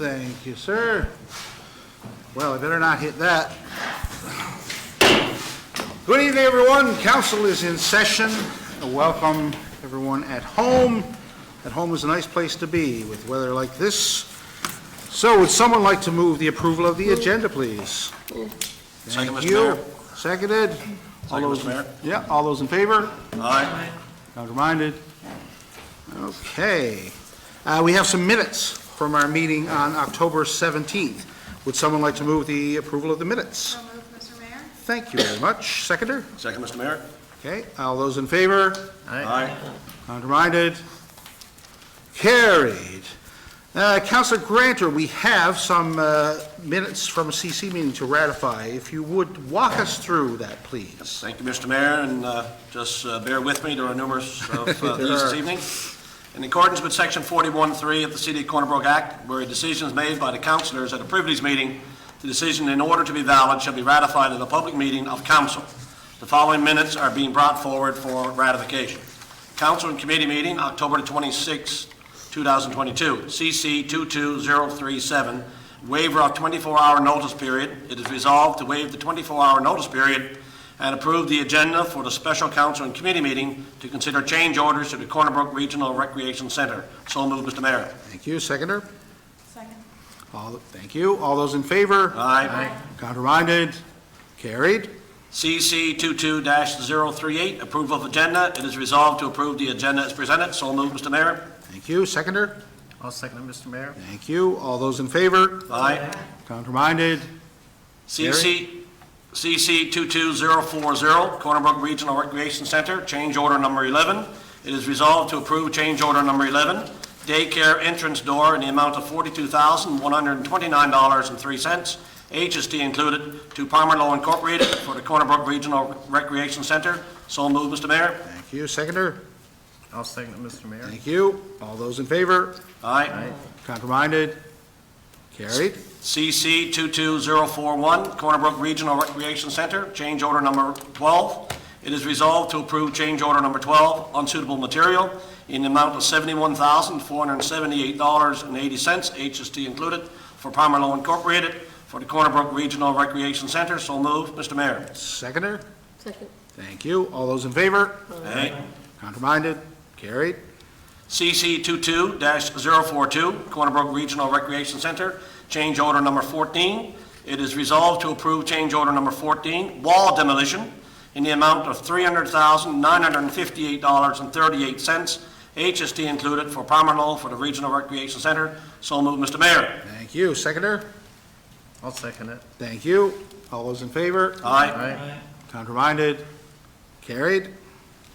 Thank you, sir. Well, I better not hit that. Good evening, everyone. Council is in session. Welcome, everyone at home. At home is a nice place to be with weather like this. So would someone like to move the approval of the agenda, please? Second, Thank Mr. you. Mayor. Seconded. All those, Mr. Mayor. Yeah, all those in favor? Aye. Counterminded? Okay. We have some minutes from our meeting on October 17th. Would someone like to move the approval of the minutes? So moved, Mr. Mayor. Thank you very much. Seconder? Second, Mr. Mayor. Okay, all those in favor? Aye. Counterminded? Carried. Councilor Grantor, we have some minutes from a CC meeting to ratify. If you would walk us through that, please. Thank you, Mr. Mayor, and just bear with me. There are numerous of these this evening. In accordance with Section 41(3) of the City of Corner Brook Act, where a decision is made by the councillors at a privilege meeting, the decision, in order to be valid, shall be ratified at a public meeting of council. The following minutes are being brought forward for ratification. Council and Committee meeting, October 26, 2022, CC 22037, waiver of 24-hour notice period. It is resolved to waive the 24-hour notice period and approve the agenda for the special council and committee meeting to consider change orders to the Corner Brook Regional Recreation Center. So moved, Mr. Mayor. Thank you. Seconder? Second. Thank you. All those in favor? Aye. Counterminded? Carried. CC 22-038, approval of agenda. It is resolved to approve the agenda as presented. So moved, Mr. Mayor. Thank you. Seconder? I'll second it, Mr. Mayor. Thank you. All those in favor? Aye. Counterminded? CC 22040, Corner Brook Regional Recreation Center, change order number 11. It is resolved to approve change order number 11, daycare entrance door in the amount of $42,129.03, HST included, to Palmer Lowe Incorporated for the Corner Brook Regional Recreation Center. So moved, Mr. Mayor. Thank you. Seconder? I'll second it, Mr. Mayor. Thank you. All those in favor? Aye. Counterminded? Carried. CC 22041, Corner Brook Regional Recreation Center, change order number 12. It is resolved to approve change order number 12, unsuitable material, in the amount of $71,478.80, HST included, for Palmer Lowe Incorporated, for the Corner Brook Regional Recreation Center. So moved, Mr. Mayor. Seconder? Second. Thank you. All those in favor? Aye. Counterminded? Carried. CC 22-042, Corner Brook Regional Recreation Center, change order number 14. It is resolved to approve change order number 14, wall demolition, in the amount of $300,958.38, HST included, for Palmer Lowe for the Regional Recreation Center. So moved, Mr. Mayor. Thank you. Seconder? I'll second it. Thank you. All those in favor? Aye. Aye. Counterminded? Carried.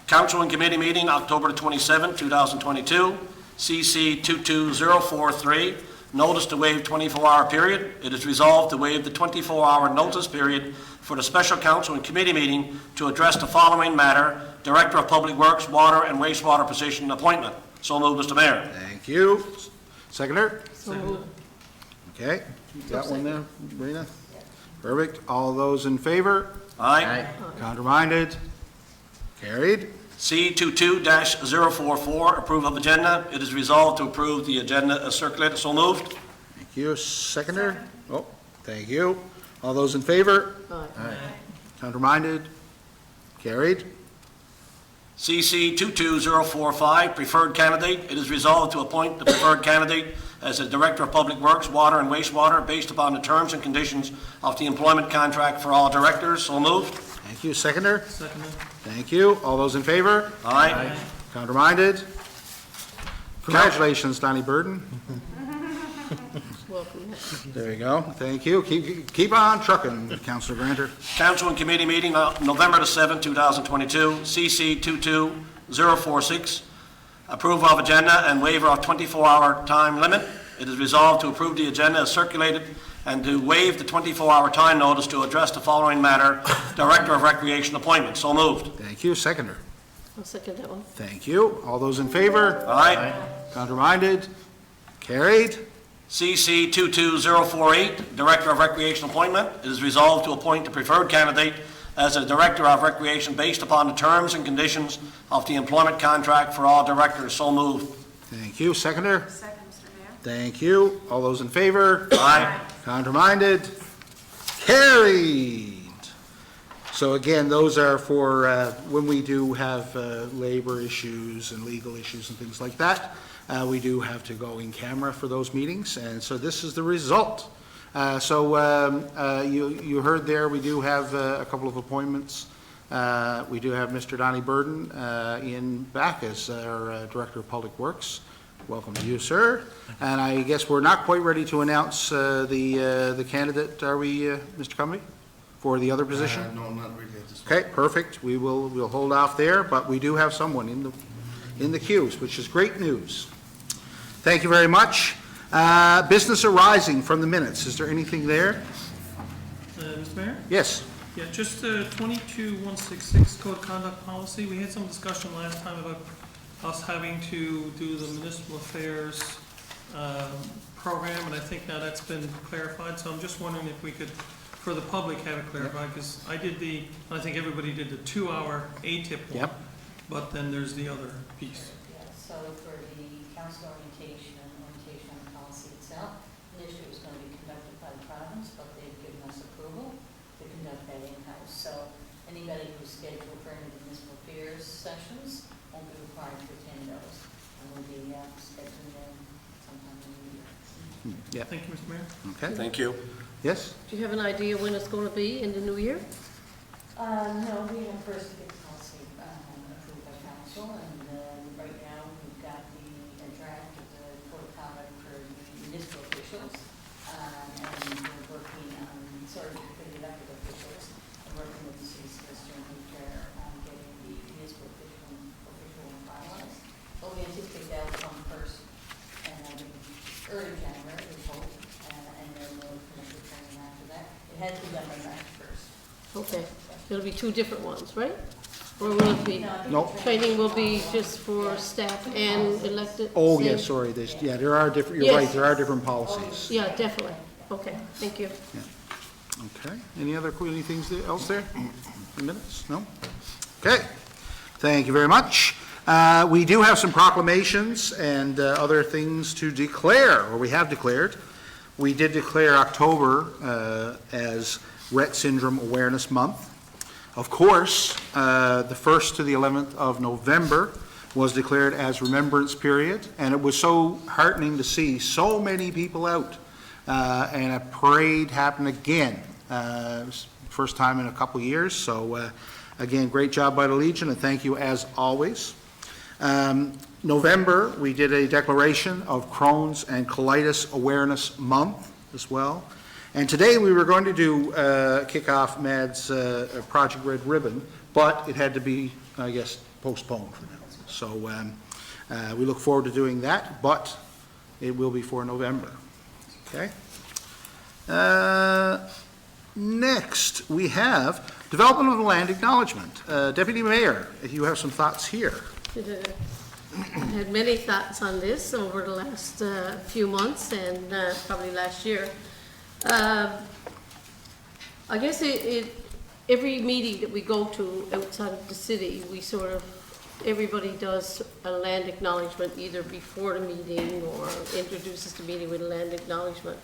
Council and Committee meeting, October 27, 2022, CC 22043, notice to waive 24-hour period. It is resolved to waive the 24-hour notice period for the Special Council and Committee meeting to address the following matter: Director of Public Works, Water and Wastewater position appointment. So moved, Mr. Mayor. Thank you. Seconder? So moved. Okay. Got one there, Rena? Perfect. All those in favor? Aye. Counterminded? Carried. C22-044, approval of agenda. It is resolved to approve the agenda as circulated. So moved. Thank you. Seconder? Oh, thank you. All those in favor? Aye. Counterminded? Carried. CC 22045, preferred candidate. It is resolved to appoint the preferred candidate as the Director of Public Works, Water and Wastewater based upon the terms and conditions of the employment contract for all directors. So moved. Thank you. Seconder? Thank you. All those in favor? Aye. Counterminded? Congratulations, Donnie Burden. Welcome. There you go. Thank you. Keep on trucking, Councilor Grantor. Council and Committee meeting, November the 7th, 2022, CC 22046, approval of agenda and waiver of 24-hour time limit. It is resolved to approve the agenda as circulated and to waive the 24-hour time notice to address the following matter: Director of Recreation appointment. So moved. Thank you. Seconder? I'll second that one. Thank you. All those in favor? Aye. Counterminded? Carried. CC 22048, Director of Recreation appointment. It is resolved to appoint the preferred candidate as a Director of Recreation based upon the terms and conditions of the employment contract for all directors. So moved. Thank you. Seconder? Second, Mr. Mayor. Thank you. All those in favor? Aye. Counterminded? Carried. So again, those are for when we do have labor issues and legal issues and things like that. We do have to go in camera for those meetings, and so this is the result. You heard there, we do have a couple of appointments. We do have Mr. Donnie Burden in back as our Director of Public Works. Welcome to you, sir. And I guess we're not quite ready to announce the candidate, are we, Mr. Cumby, for the other position? No, not really at this point. Okay, perfect. We'll hold off there, but we do have someone in the queues, which is great news. Thank you very much. Business arising from the minutes. Is there anything there? Mr. Mayor? Yes. Yeah, just 22166 Code of Conduct Policy. We had some discussion last time about us having to do the municipal affairs program, and I think now that's been clarified. So I'm just wondering if we could, for the public, have it clarified, because I think everybody did the 2-hour ATIP one. Yep. But then there's the other piece. Yeah, so for the council orientation on the policy itself, initially it was going to be conducted by the province, but they've given us approval to conduct that in-house. So anybody who's scheduled for any of the municipal affairs sessions won't be required to attend those, and we'll be scheduling them sometime in the new year. Yeah. Thank you, Mr. Mayor. Okay. Thank you. Yes? Do you have an idea when it's going to be in the new year? No, we have first to get the policy approved by council, and right now we've got the draft of the code of conduct for the municipal officials, and we're working on, sort of for the elected officials, and working with the city solicitor and chair on getting the municipal official finalized. But we anticipate that will come first, and early January, we hope, and then we'll finish the training after that. It has to be done by March 1st. Okay. It'll be two different ones, right? Or will it be, No. training will be just for staff and elected? Oh, Same? yes, sorry. There are different, you're right, Yes. there are different policies. Yeah, definitely. Okay, thank you. Okay. Anything else there? Minutes? No? Okay. Thank you very much. We do have some proclamations and other things to declare, or we have declared. We did declare October as Rett Syndrome Awareness Month. Of course, the 1st to the 11th of November was declared as Remembrance Period, and it was so heartening to see so many people out, and a parade happened again. It was the first time in a couple years, so again, great job by the Legion, and thank you as always. November, we did a declaration of Crohn's and Colitis Awareness Month as well. And today we were going to do kick off Mad's Project Red Ribbon, but it had to be, I guess, postponed for now. So we look forward to doing that, but it will be for November. Okay. Next, we have development of the land acknowledgement. Deputy Mayor, if you have some thoughts here. I've had many thoughts on this over the last few months and probably last year. I guess every meeting that we go to outside of the city, everybody does a land acknowledgement either before the meeting or introduces the meeting with a land acknowledgement.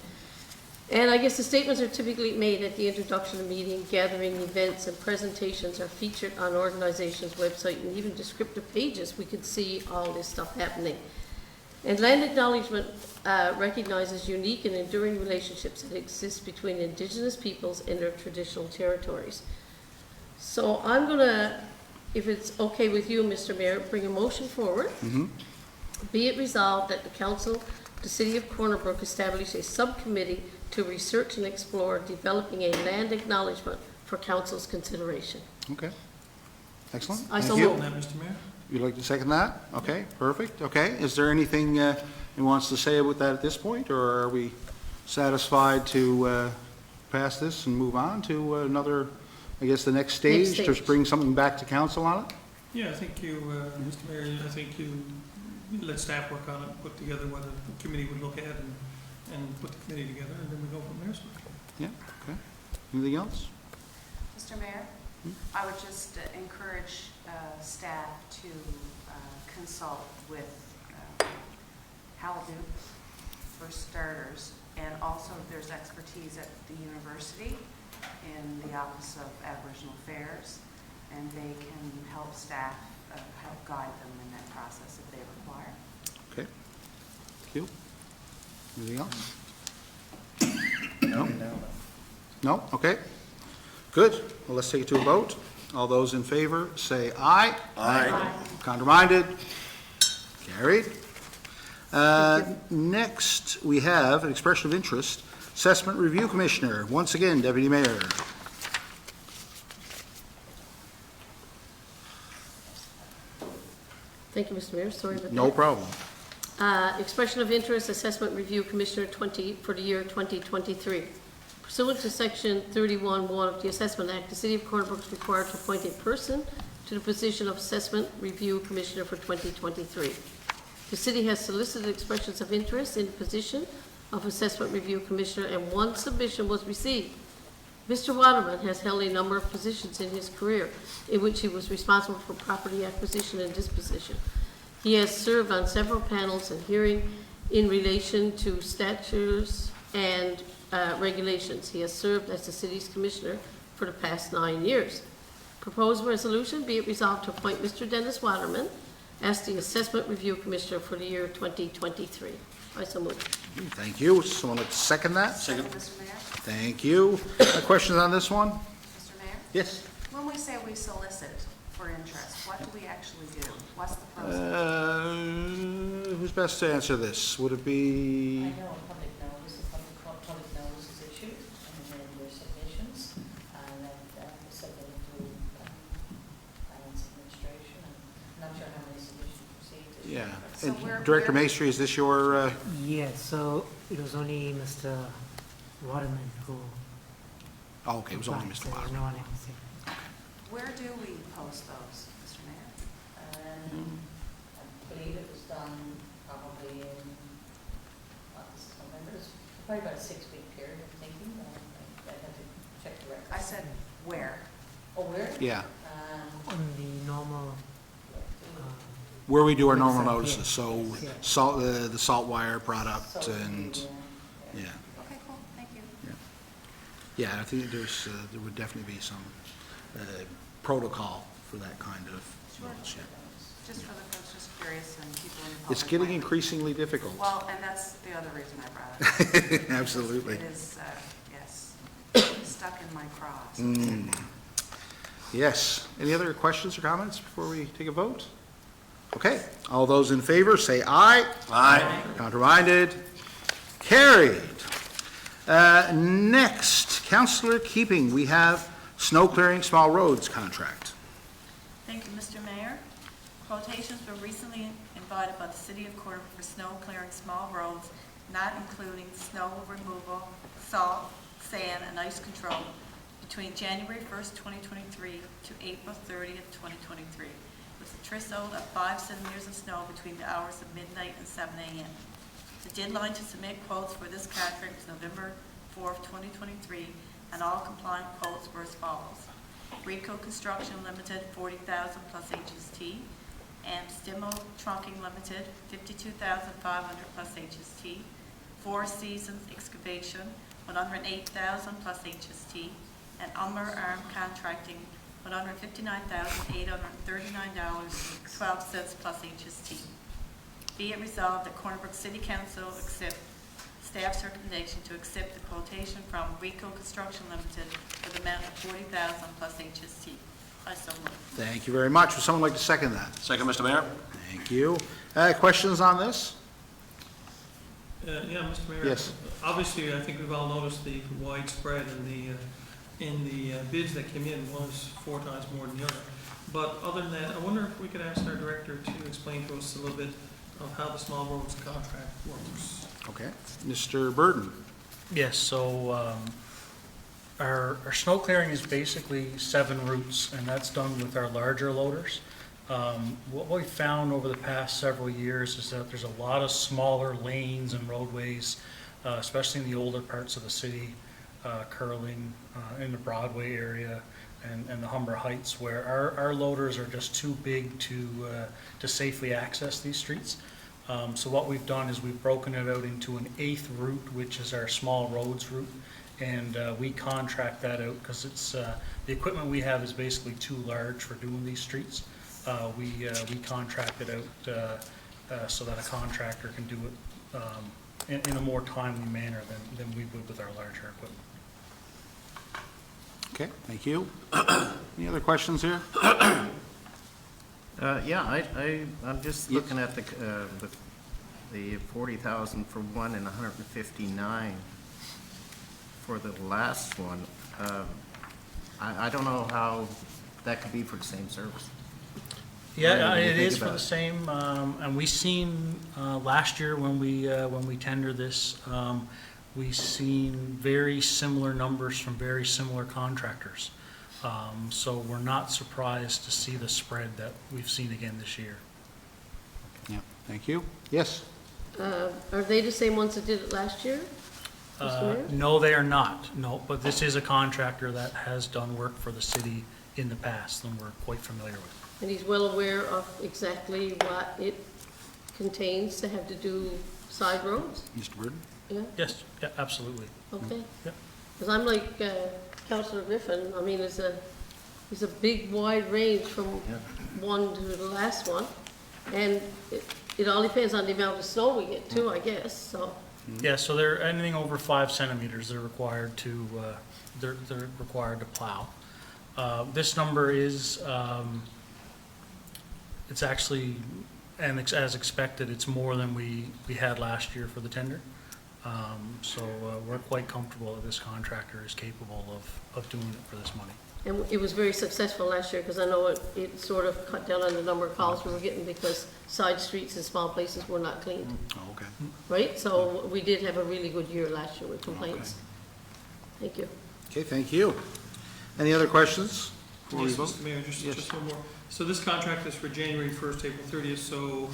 And I guess the statements are typically made at the introduction of the meeting, gathering events and presentations are featured on organization's website, and even descriptive pages, we could see all this stuff happening. And land acknowledgement recognizes unique and enduring relationships that exist between Indigenous peoples in their traditional territories. So I'm gonna, if it's okay with you, Mr. Mayor, bring a motion forward. Mm-hmm. Be it resolved that the council, the city of Corner Brook, establish a subcommittee to research and explore developing a land acknowledgement for council's consideration. Okay. Excellent. I so Thank you. move. That, Mr. Mayor? You'd like to second that? Okay, perfect. Okay, is there anything he wants to say about that at this point, or are we satisfied to pass this and move on to another, I guess, the next stage, to stage. bring something back to council on it? Yeah, I think you, Mr. Mayor, I think you let staff work on it, put together what a committee would look at and put the committee together, and then we go from there. So. Yeah, okay. Anything else? Mr. Mayor, I would just encourage staff to consult with Hal Duke for starters, and also there's expertise at the university in the Office of Aboriginal Affairs, and they can help staff, help guide them in that process if they require. Okay. Thank you. Anything else? No? No? Okay. Good. Well, let's take it to a vote. All those in favor, say aye. Aye. Counterminded? Carried. Next, we have an expression of interest, Assessment Review Commissioner. Once again, Deputy Mayor. Thank you, Mr. Mayor, sorry about that. No problem. Expression of interest, Assessment Review Commissioner for the year 2023. Pursuant to Section 31(1) of the Assessment Act, the City of Corner Brook is required to appoint a person to the position of Assessment Review Commissioner for 2023. The city has solicited expressions of interest in the position of Assessment Review Commissioner, and one submission was received. Mr. Waterman has held a number of positions in his career in which he was responsible for property acquisition and disposition. He has served on several panels and hearing in relation to statutes and regulations. He has served as the city's commissioner for the past 9 years. Proposed resolution, be it resolved to appoint Mr. Dennis Waterman as the Assessment Review Commissioner for the year 2023. I so move. Thank you. Someone like to second that? Second. Mr. Mayor? Thank you. Questions on this one? Mr. Mayor? Yes. When we say we solicit for interest, what do we actually do? What's the process? Who's best to answer this? Would it I be, know a public notice is issued, and then there's submissions, and that is submitted to Finance Administration, and I'm not sure how many submissions received. yeah. So And where- Director where- Maestri, is this your, Yes, so it was only Mr. Waterman who. oh, okay, it was only applied, Mr. so there's Waterman. no one else. Where do we post those, Mr. Mayor? I believe it was done probably in, this is November, it's probably about a 6-week period, I'm thinking, but I had to check the records. I said where? Oh, where? Yeah, On the normal, where we do our normal Website, notices, yeah. so Yeah. salt, the salt wire product Social and, media, yeah. Okay, cool, thank you. Yeah, I think there's, there would definitely be some protocol for that kind of notice, yeah. Just for the, I was just curious and people in the public. It's getting might- increasingly difficult. Well, and that's the other reason I brought it up. Absolutely. It is, yes, stuck in my cross. Mm. Yes. Any other questions or comments before we take a vote? Okay. All those in favor, say aye. Aye. Counterminded? Carried. Next, Councillor Keeping, we have snow clearing small roads contract. Thank you, Mr. Mayor. Quotations were recently invited by the City of Corner for snow clearing small roads, not including snow removal, salt, sand, and ice control between January 1st, 2023 to April 30th, 2023, with a threshold of 5 centimeters of snow between the hours of midnight and 7 a.m. The deadline to submit quotes for this contract was November 4th, 2023, and all compliant quotes were as follows. Rico Construction Limited, 40,000 plus HST, and Stimo Trunking Limited, 52,500 plus HST, Four Seasons Excavation, 108,000 plus HST, and Ulmer Arm Contracting, $159,839.12 plus HST. Be it resolved that Corner Brook City Council accept staff's recommendation to accept the quotation from Rico Construction Limited for the amount of $40,000 plus HST. I so move. Thank you very much. Would someone like to second that? Second, Mr. Mayor? Thank you. Questions on this? Yeah, Mr. Mayor. Yes. Obviously, I think we've all noticed the widespread in the bids that came in. One is 4 times more than the other. But other than that, I wonder if we could ask our director to explain to us a little bit of how the small roads contract works. Okay. Mr. Burden? Yes, so our snow clearing is basically 7 routes, and that's done with our larger loaders. What we've found over the past several years is that there's a lot of smaller lanes and roadways, especially in the older parts of the city, Curling, in the Broadway area, and the Humber Heights, where our loaders are just too big to safely access these streets. So what we've done is we've broken it out into an 8th route, which is our small roads route, and we contract that out because it's, the equipment we have is basically too large for doing these streets. We contract it out so that a contractor can do it in a more timely manner than we would with our larger equipment. Okay, thank you. Any other questions here? Yeah, I'm just looking at the 40,000 for one and 159 for the last one. I don't know how that could be for the same service. Yeah, What do you it think is for about the it? same, and we seen, last year when we tendered this, we seen very similar numbers from very similar contractors. So we're not surprised to see the spread that we've seen again this year. Yeah, thank you. Yes? Are they the same ones that did it last year? Mr. Mayor? No, they are not, no, but this is a contractor that has done work for the city in the past, and we're quite familiar with. And he's well aware of exactly what it contains to have to do side roads? Mr. Burden? Yeah, Yes, yeah, absolutely. okay. Yep. Because I'm like Councillor Griffin, I mean, it's a big wide range from one to the last one. And it all depends on the amount of snow we get too, I guess, so. Yeah, so they're, anything over 5 centimeters, they're required to, they're required to plow. This number is, it's actually, and as expected, it's more than we had last year for the tender. So we're quite comfortable that this contractor is capable of doing it for this money. And it was very successful last year, because I know it sort of cut down on the number of calls we were getting because side streets and small places were not cleaned, Oh, okay. right? So we did have a really good year last year with complaints. Thank you. Okay, thank you. Any other questions? before we Yes, vote? Mr. Mayor, Yes. just one more. So this contract is for January 1st, April 30th, so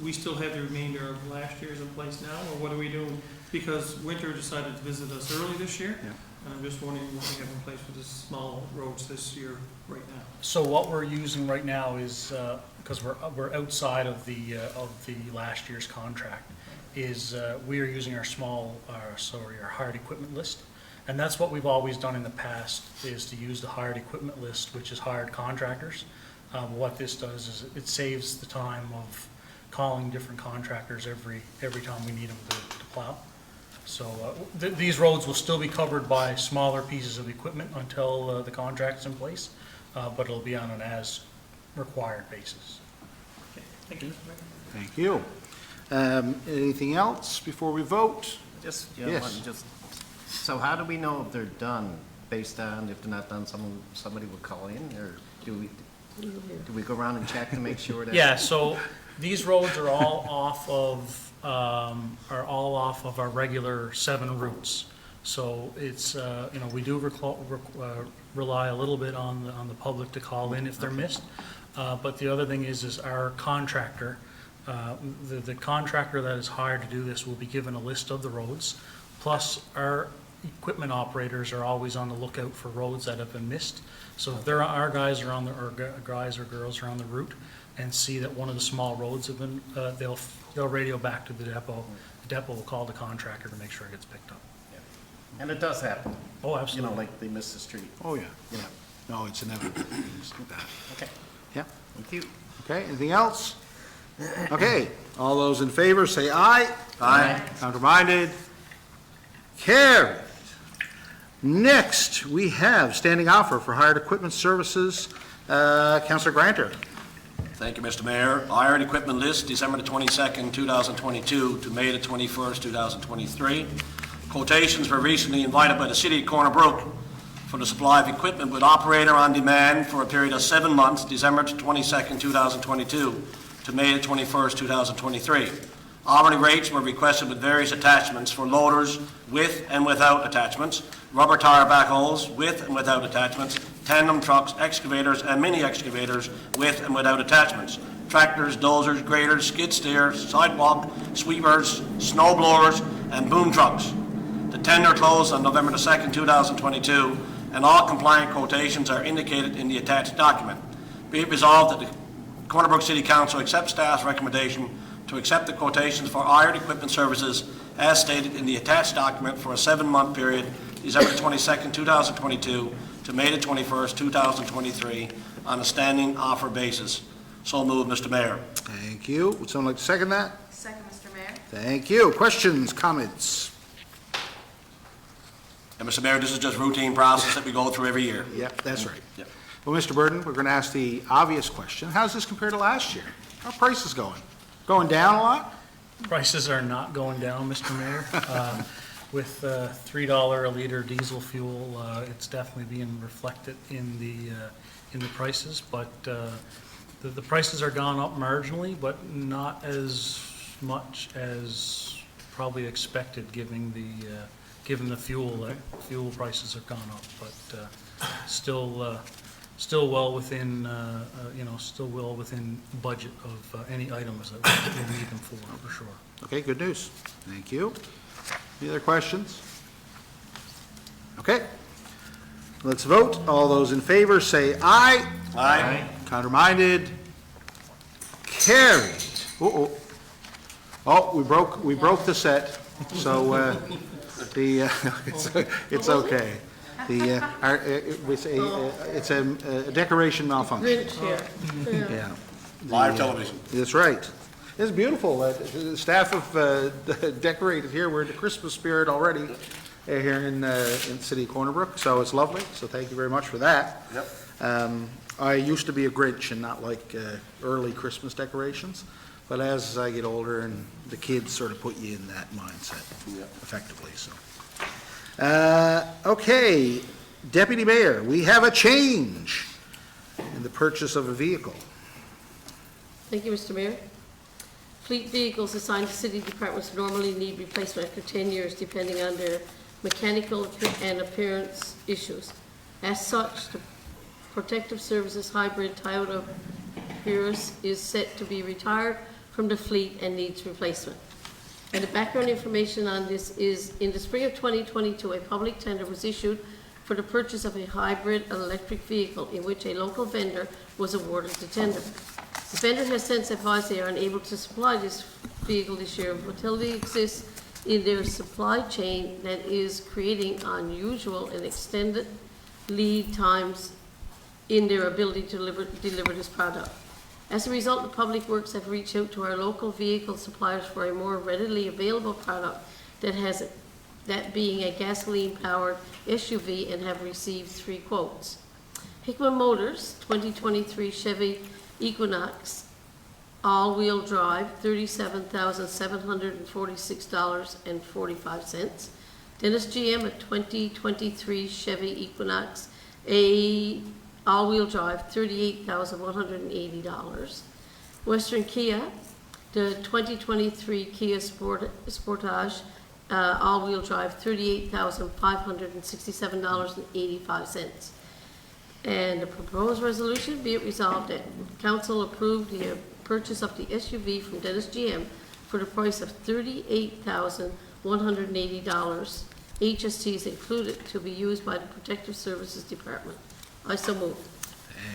we still have the remainder of last year's in place now, or what are we doing? Because Winter decided to visit us early this year, Yeah. and I'm just wondering what we have in place for the small roads this year right now. So what we're using right now is, because we're outside of the last year's contract, is we are using our our hired equipment list. And that's what we've always done in the past, is to use the hired equipment list, which is hired contractors. What this does is it saves the time of calling different contractors every time we need them to plow. So these roads will still be covered by smaller pieces of equipment until the contract's in place, but it'll be on an as-required basis. Okay, thank you, Mr. Mayor. Thank you. Anything else before we vote? Just, Yes. so how do we know if they're done, based on, if they're not done, somebody would call in, or do we go around and check to make sure that? Yeah, so these roads are all off of our regular 7 routes. So it's, we do rely a little bit on the public to call in if they're missed. But the other thing is our contractor, the contractor that is hired to do this will be given a list of the roads. Plus, our equipment operators are always on the lookout for roads that have been missed. So if our guys are or guys or girls are on the route and see that one of the small roads have been, they'll radio back to the depot. The depot will call the contractor to make sure it gets picked up. And it does happen, Oh, absolutely. like they miss the street. Oh, yeah. Yeah. No, it's inevitable. Things like that. Okay, Yeah. thank you. Okay, anything else? Okay, all those in favor, say aye. Aye. Counterminded? Carried. Next, we have standing offer for hired equipment services. Councillor Granter. Thank you, Mr. Mayor. Hired equipment list, December the 22nd, 2022 to May the 21st, 2023. Quotations were recently invited by the City of Corner Brook for the supply of equipment with operator on demand for a period of 7 months, December 22nd, 2022 to May the 21st, 2023. Hourly rates were requested with various attachments for loaders with and without attachments, rubber tire backhoes with and without attachments, tandem trucks, excavators, and mini excavators with and without attachments, tractors, dozers, graders, skid steers, sidewalk, sweepers, snow blowers, and boom trucks. The tender closed on November the 2nd, 2022, and all compliant quotations are indicated in the attached document. Be it resolved that the Corner Brook City Council accepts staff's recommendation to accept the quotations for hired equipment services as stated in the attached document for a 7-month period, December 22nd, 2022 to May the 21st, 2023, on a standing offer basis. So moved, Mr. Mayor. Thank you. Would someone like to second that? Second, Mr. Mayor. Thank you. Questions, comments? And Mr. Mayor, this is just routine process that we go through every year. Yep, that's right. Yep. Well, Mr. Burden, we're going to ask the obvious question. How does this compare to last year? How are prices going? Going down a lot? Prices are not going down, Mr. Mayor. With $3 a liter diesel fuel, it's definitely being reflected in the prices, but the prices are gone up marginally, but not as much as probably expected, given the fuel prices have gone up, but still well within, still well within budget of any items that we need them for sure. Okay, good news. Thank you. Any other questions? Okay. Let's vote. All those in favor say aye. Aye. Counterminded? Carried. Uh-oh. Oh, we broke the set, so it's okay. It's a decoration malfunction. Grinch here. Yeah. Live television. That's right. It's beautiful. The staff have decorated here. We're in the Christmas spirit already here in City of Corner Brook, so it's lovely. So thank you very much for that. Yep. I used to be a Grinch and not like early Christmas decorations, but as I get older and the kids sort of put you in that mindset effectively, so. Okay, Deputy Mayor, we have a change in the purchase of a vehicle. Thank you, Mr. Mayor. Fleet vehicles assigned to city departments normally need replacement after 10 years, depending on their mechanical and appearance issues. As such, the Protective Services hybrid Toyota Prius is set to be retired from the fleet and needs replacement. And the background information on this is, in the spring of 2022, a public tender was issued for the purchase of a hybrid electric vehicle in which a local vendor was awarded the tender. The vendor has since advised they are unable to supply this vehicle this year. Volatility exists in their supply chain that is creating unusual and extended lead times in their ability to deliver this product. As a result, the Public Works have reached out to our local vehicle suppliers for a more readily available product that being a gasoline-powered SUV, and have received 3 quotes. Hickman Motors 2023 Chevy Equinox all-wheel drive, $37,746.45. Dennis GM a 2023 Chevy Equinox all-wheel drive, $38,180. Western Kia, the 2023 Kia Sportage all-wheel drive, $38,567.85. And the proposed resolution, be it resolved that council approve the purchase of the SUV from Dennis GM for the price of $38,180. HST is included, to be used by the Protective Services Department. I so move.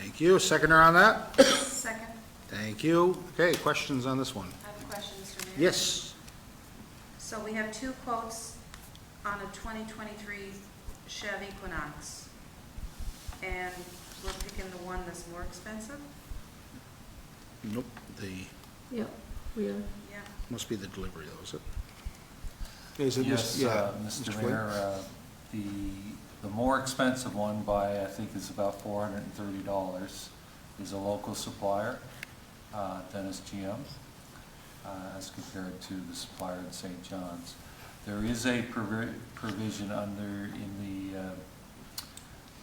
Thank you. Seconder on that? Second. Thank you. Okay, questions on this one? I have a question, Mr. Mayor. Yes. So we have 2 quotes on a 2023 Chevy Equinox, and we're picking the one that's more expensive? Nope, Yep, we are. Yeah. must be the delivery though, is it? Is it Yes, Mr. Flynn? Mayor, the more expensive one by, I think, is about $430, is a local supplier, Dennis GM, as compared to the supplier in St. John's. There is a provision in the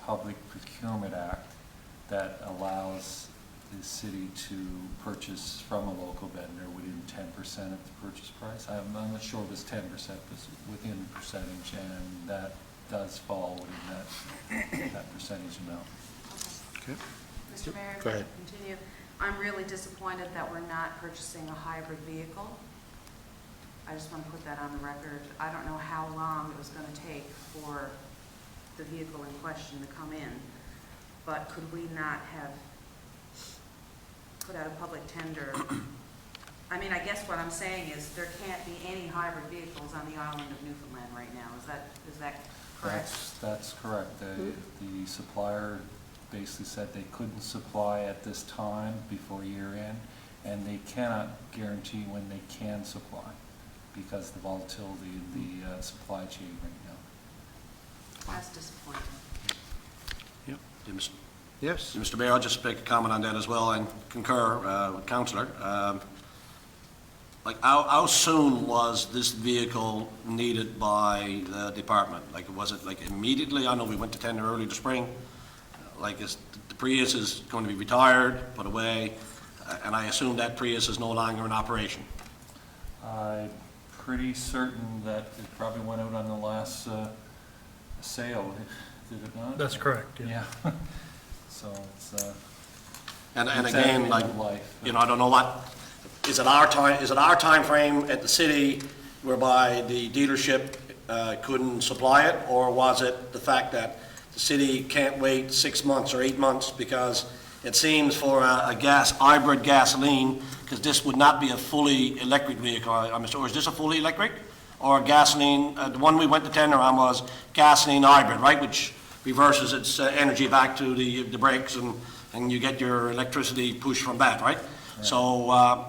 Public Procurement Act that allows the city to purchase from a local vendor within 10% of the purchase price. I'm not sure if it's 10%, but within the percentage, and that does fall within that percentage amount. Okay. Mr. Mayor, if Go I ahead. can continue. I'm really disappointed that we're not purchasing a hybrid vehicle. I just want to put that on the record. I don't know how long it was going to take for the vehicle in question to come in, but could we not have put out a public tender I mean, I guess what I'm saying is there can't be any hybrid vehicles on the island of Newfoundland right now. Is that correct? That's correct. The supplier basically said they couldn't supply at this time before year end, and they cannot guarantee when they can supply because of the volatility in the supply chain right now. That's disappointing. Yep. Yeah, Mr. Yes? Mr. Mayor, I'll just make a comment on that as well and concur with Councillor. Like, how soon was this vehicle needed by the department? Like, was it like immediately? I know we went to tender early this spring. Like, the Prius is going to be retired, put away, and I assume that Prius is no longer in operation. I'm pretty certain that it probably went out on the last sale, did it not? That's correct, yeah. Yeah. So it's, And it's again, end like, of life. you know, I don't know what, is it our time frame at the city whereby the dealership couldn't supply it? Or was it the fact that the city can't wait 6 months or 8 months? Because it seems for a hybrid gasoline, because this would not be a fully electric vehicle, I'm sure, is this a fully electric? Or gasoline, the one we went to tender on was gasoline hybrid, right? Which reverses its energy back to the brakes and you get your electricity push from that, right? So,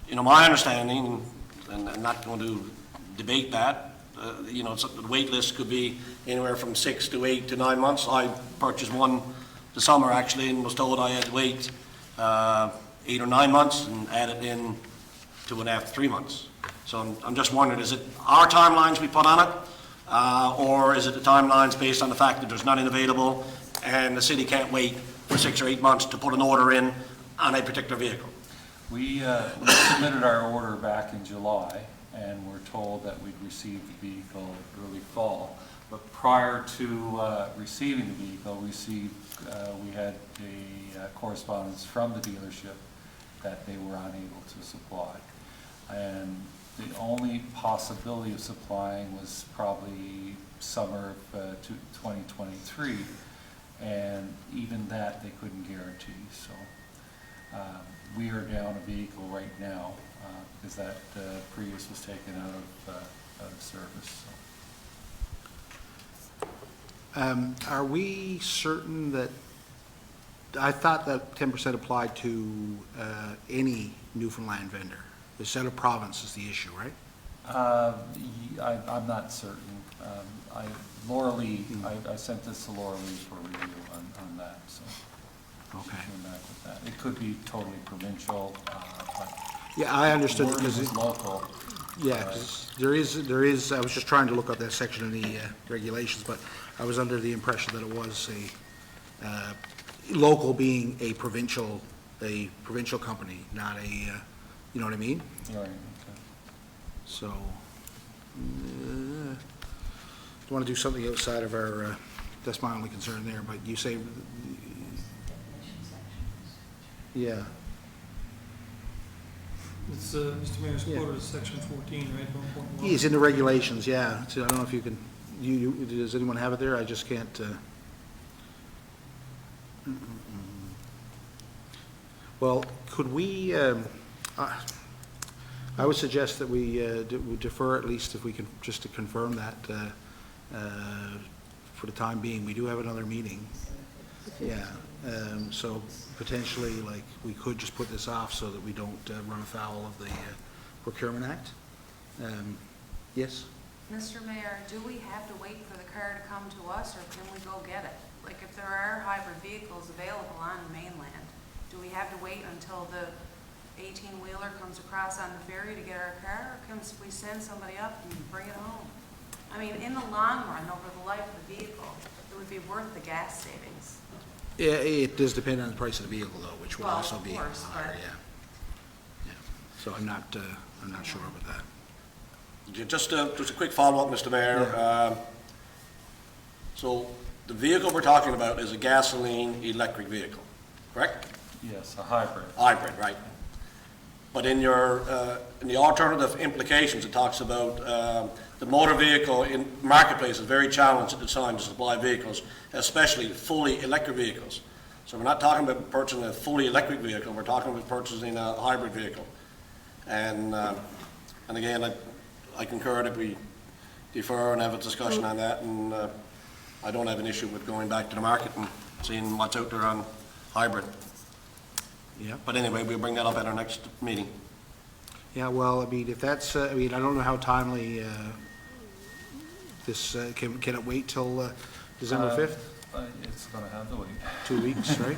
you know, my understanding, and I'm not going to debate that, you know, the wait list could be anywhere from 6 to 8 to 9 months. I purchased one this summer actually and was told I had to wait 8 or 9 months and add it in 2.5 to 3 months. So I'm just wondering, is it our timelines we put on it? Or is it the timelines based on the fact that there's nothing available and the city can't wait for 6 or 8 months to put an order in on a particular vehicle? We submitted our order back in July, and were told that we'd receive the vehicle early fall. But prior to receiving the vehicle, we had a correspondence from the dealership that they were unable to supply. And the only possibility of supplying was probably summer of 2023, and even that they couldn't guarantee. So we are down a vehicle right now because that Prius was taken out of service. So. Are we certain that, I thought that 10% applied to any Newfoundland vendor. The set of province is the issue, right? I'm not certain. Laura Lee, I sent this to Laura Lee for review on that, so. Okay. She came back with that. It could be totally provincial, but. Yeah, I understood. Wording Because is local. Yeah, 'cause there is, I was just trying to look up that section in the regulations, but I was under the impression that it was a, local being a provincial company, not a, you know what I mean? Right, okay. So, don't want to do something outside of our, that's my only concern there, but you say, yeah. It's, Mr. Mayor's Yeah. quoted as section 14, right, 1.1? It's in the regulations, yeah. So I don't know if you can, does anyone have it there? I just can't, Well, could we, I would suggest that we defer at least if we can, just to confirm that, for the time being. We do have another meeting. Yeah, so potentially, like, we could just put this off so that we don't run afoul of the Procurement Act. Yes? Mr. Mayor, do we have to wait for the car to come to us, or can we go get it? Like, if there are hybrid vehicles available on the mainland, do we have to wait until the 18-wheeler comes across on the ferry to get our car, or can we send somebody up and bring it home? I mean, in the long run, over the life of the vehicle, it would be worth the gas savings. Yeah, it does depend on the price of the vehicle, though, which will Well, also of be course, higher, but- yeah. So I'm not sure about that. Just a quick follow-up, Mr. Mayor. So the vehicle we're talking about is a gasoline electric vehicle, correct? Yes, a hybrid. Hybrid, right. But in the alternative implications, it talks about the motor vehicle in marketplace is very challenged at the time to supply vehicles, especially fully electric vehicles. So we're not talking about purchasing a fully electric vehicle, we're talking about purchasing a hybrid vehicle. And again, I concur that we defer and have a discussion on that, and I don't have an issue with going back to the market and seeing what's out there on hybrid. Yeah. But anyway, we'll bring that up at our next meeting. Yeah, well, I mean, if that's, I mean, I don't know how timely this, can it wait till December 5th? It's gonna have to wait. 2 weeks, right?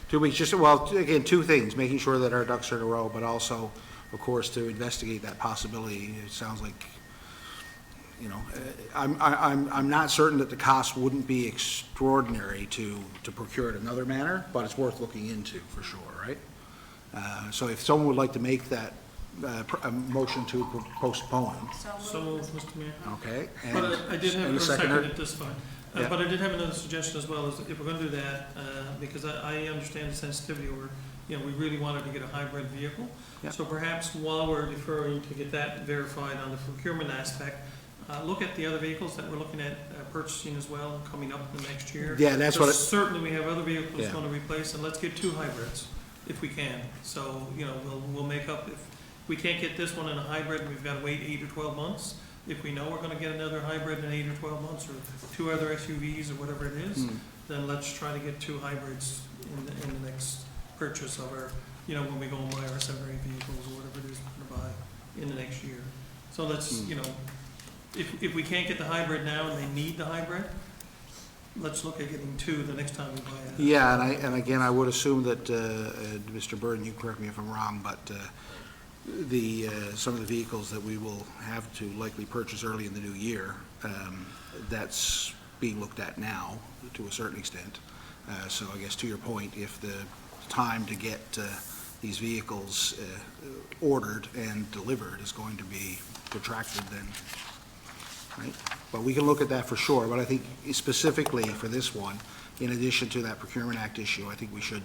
2 weeks, just, well, again, two things, making sure that our ducks are in a row, but also, of course, to investigate that possibility. It sounds like, you know, I'm not certain that the cost wouldn't be extraordinary to procure it another manner, but it's worth looking into for sure, right? So if someone would like to make that a motion to postpone, So moved, Mr. Mayor. okay? and- But I did have and a seconder? second at this point. Yeah. But I did have another suggestion as well, is if we're gonna do that, because I understand the sensitivity over, you know, we really wanted to get a hybrid vehicle. Yeah. So perhaps while we're deferring to get that verified on the procurement aspect, look at the other vehicles that we're looking at purchasing as well, coming up in the next year. Yeah, that's what Because it- certainly we have other vehicles Yeah. gonna replace, and let's get 2 hybrids if we can. So, you know, we'll make up, if we can't get this one in a hybrid, we've gotta wait 8 or 12 months. If we know we're gonna get another hybrid in 8 or 12 months, or 2 other SUVs or whatever it is, then let's try to get 2 hybrids in the next purchase of our, you know, when we go and buy our 7 or 8 vehicles or whatever it is we're gonna buy in the next year. So let's, you know, if we can't get the hybrid now and they need the hybrid, let's look at getting 2 the next time we buy it. Yeah, and again, I would assume that, Mr. Burden, you correct me if I'm wrong, but some of the vehicles that we will have to likely purchase early in the new year, that's being looked at now to a certain extent. So I guess to your point, if the time to get these vehicles ordered and delivered is going to be protracted, then, right? But we can look at that for sure, but I think specifically for this one, in addition to that Procurement Act issue, I think we should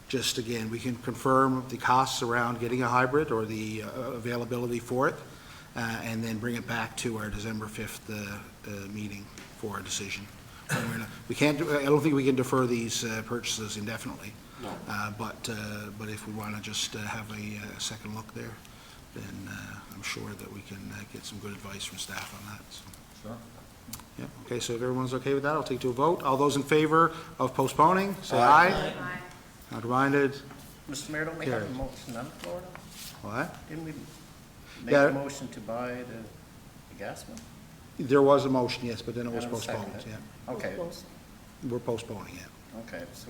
just, again, we can confirm the costs around getting a hybrid or the availability for it, and then bring it back to our December 5th meeting for a decision. We can't, I don't think we can defer these purchases indefinitely. No. But if we want to just have a second look there, then I'm sure that we can get some good advice from staff on that. So. Sure. Yeah, okay, so if everyone's okay with that, I'll take to a vote. All those in favor of postponing, say aye. Aye. Not reminded, Mr. Mayor, don't we have a Carried. motion on the floor? what? Didn't we make Yeah. a motion to buy the gas one? There was a motion, yes, but then it was And a second, postponed, yeah. Okay, We're postponing it. okay, so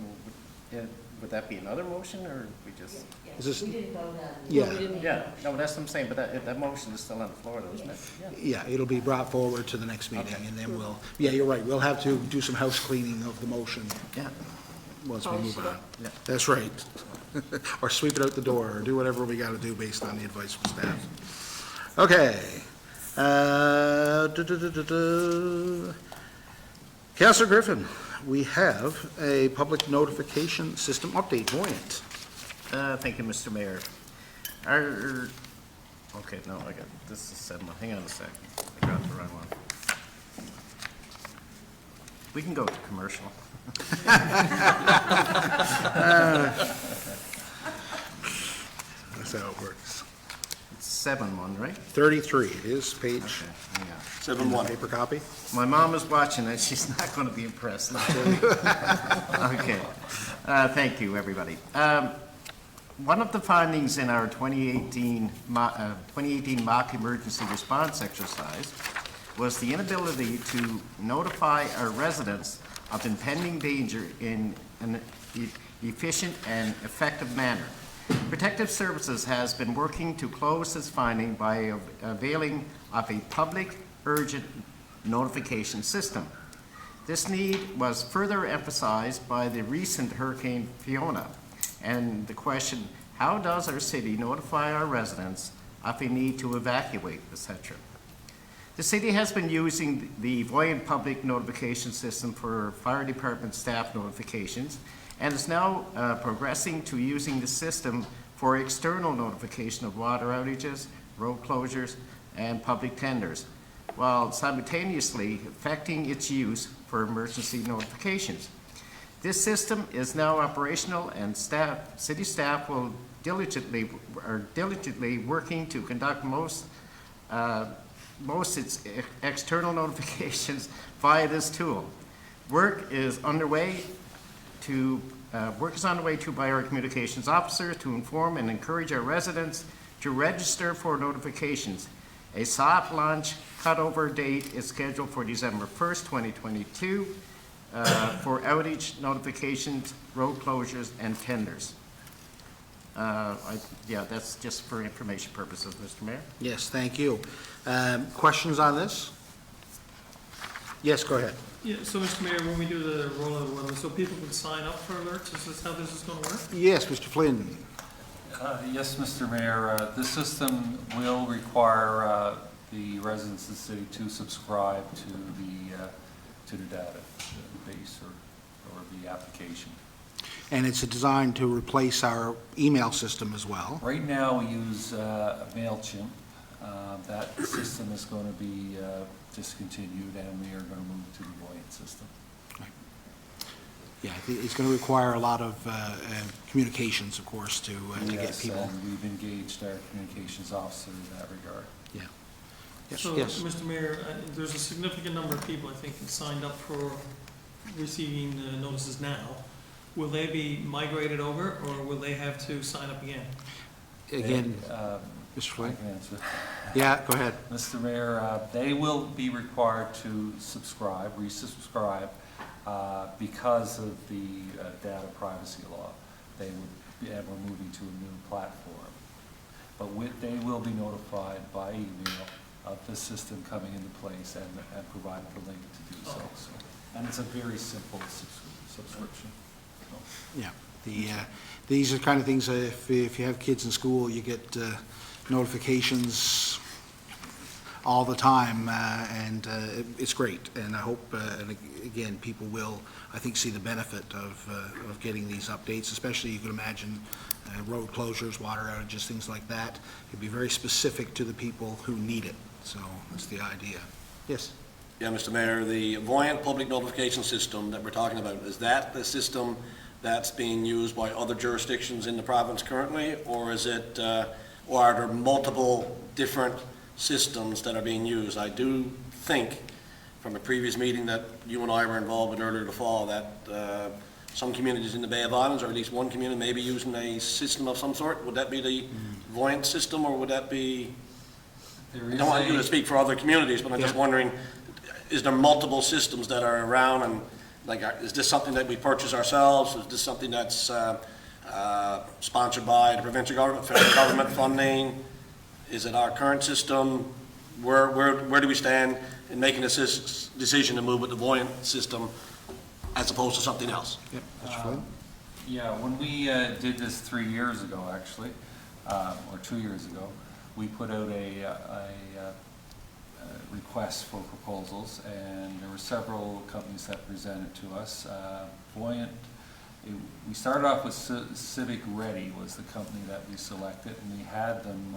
would that be another motion, or we just? Is this- We didn't vote on it. Yeah. No, we didn't. Yeah, no, that's what I'm saying, but that motion is still on the floor, though, isn't it? Yeah. Yeah, it'll be brought forward to the next meeting, and then we'll, yeah, you're right, we'll have to do some house cleaning of the motion Yeah. once we move on. Yeah. That's right. Or sweep it out the door, or do whatever we gotta do based on the advice from staff. Okay. Counselor Griffin, we have a public notification system update, Voyant. Thank you, Mr. Mayor. Okay, no, I got, this is 7, hang on a second, I got the wrong one. We can go to commercial. That's how it works. It's 7-1, right? 33, it is, page, Okay, hang on. 7-1. paper copy. My mom is watching and she's not going to be impressed. Okay. Thank you, everybody. One of the findings in our 2018 mock emergency response exercise was the inability to notify our residents of impending danger in an efficient and effective manner. Protective Services has been working to close this finding by availing of a public urgent notification system. This need was further emphasized by the recent Hurricane Fiona and the question, how does our city notify our residents of a need to evacuate, etc.? The city has been using the Voyant Public Notification System for fire department staff notifications and is now progressing to using the system for external notification of water outages, road closures, and public tenders, while simultaneously affecting its use for emergency notifications. This system is now operational and city staff will diligently working to conduct most its external notifications via this tool. Work is underway by our communications officer to inform and encourage our residents to register for notifications. A soft launch cutover date is scheduled for December 1st, 2022, for outage notifications, road closures, and tenders. Yeah, that's just for information purposes, Mr. Mayor. Yes, thank you. Questions on this? Yes, go ahead. Yeah, so Mr. Mayor, when we do the rollout of weather, so people can sign up for alerts, is this how this is gonna work? Yes, Mr. Flynn. Yes, Mr. Mayor, the system will require the residents of the city to subscribe to the database or the application. And it's designed to replace our email system as well. Right now, we use MailChimp. That system is going to be discontinued, and we are going to move to the Voyant system. Yeah, it's going to require a lot of communications, of course, to get Yes, people. and we've engaged our communications officer in that regard. Yeah. Yes, So, yes. Mr. Mayor, there's a significant number of people, I think, that signed up for receiving notices now. Will they be migrated over, or will they have to sign up again? Again, Mr. I Flynn? can answer. Yeah, go ahead. Mr. Mayor, they will be required to resubscribe, because of the data privacy law. They would be, and we're moving to a new platform. But they will be notified by email of the system coming into place and provide the link to do so. And it's a very simple subscription. Yeah, these are the kind of things, if you have kids in school, you get notifications all the time, and it's great. And I hope, and again, people will, I think, see the benefit of getting these updates, especially, you can imagine, road closures, water outages, things like that. It'd be very specific to the people who need it, so that's the idea. Yes? Yeah, Mr. Mayor, the Voyant public notification system that we're talking about, is that the system that's being used by other jurisdictions in the province currently, or is it, or are there multiple different systems that are being used? I do think, from a previous meeting that you and I were involved in earlier in the fall, that some communities in the Bay of Islands, or at least one community, may be using a system of some sort. Would that be the Voyant system, or would that be, I don't want you to speak for other communities, but I'm just wondering, is there multiple systems that are around, and like, is this something that we purchase ourselves? Is this something that's sponsored by the provincial government, federal government funding? Is it our current system? Where do we stand in making this decision to move with the Voyant system as opposed to something else? Yep, Mr. Flynn? Yeah, when we did this 3 years ago, actually, or 2 years ago, we put out a request for proposals, and there were several companies that presented to us. Voyant, we started off with Civic Ready was the company that we selected, and we had them,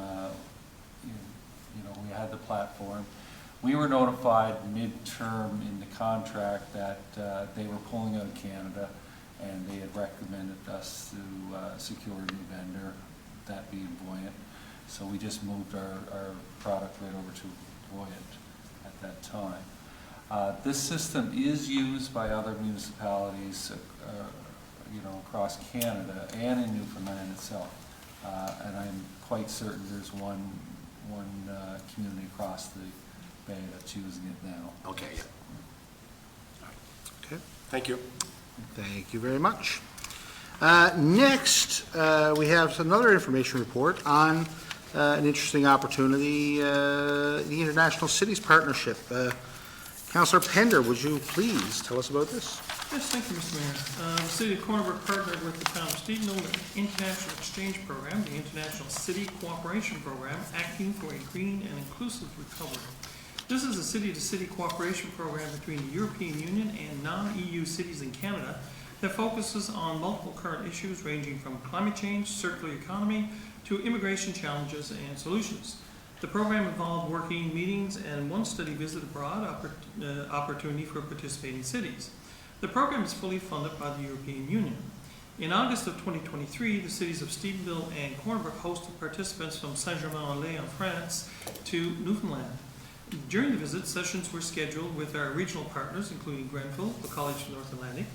we had the platform. We were notified midterm in the contract that they were pulling out of Canada, and they had recommended us to secure a new vendor, that being Voyant. So we just moved our product right over to Voyant at that time. This system is used by other municipalities, across Canada and in Newfoundland itself. And I'm quite certain there's one community across the bay that's using it now. Okay. Okay. Thank you. Thank you very much. Next, we have another information report on an interesting opportunity, the International Cities Partnership. Councillor Pender, would you please tell us about this? Yes, thank you, Mr. Mayor. The City of Corner Brook partnered with the Town of Stephenville with the International Exchange Program, the International City Cooperation Program, Acting for a Green and Inclusive Recovery. This is a city-to-city cooperation program between the European Union and non-EU cities in Canada that focuses on multiple current issues ranging from climate change, circular economy, to immigration challenges and solutions. The program involved working meetings and one study visit abroad opportunity for participating cities. The program is fully funded by the European Union. In August of 2023, the cities of Stephenville and Cornbrook hosted participants from Saint-Germain-en-Laye in France to Newfoundland. During the visit, sessions were scheduled with our regional partners, including Grenville, the College of North Atlantic,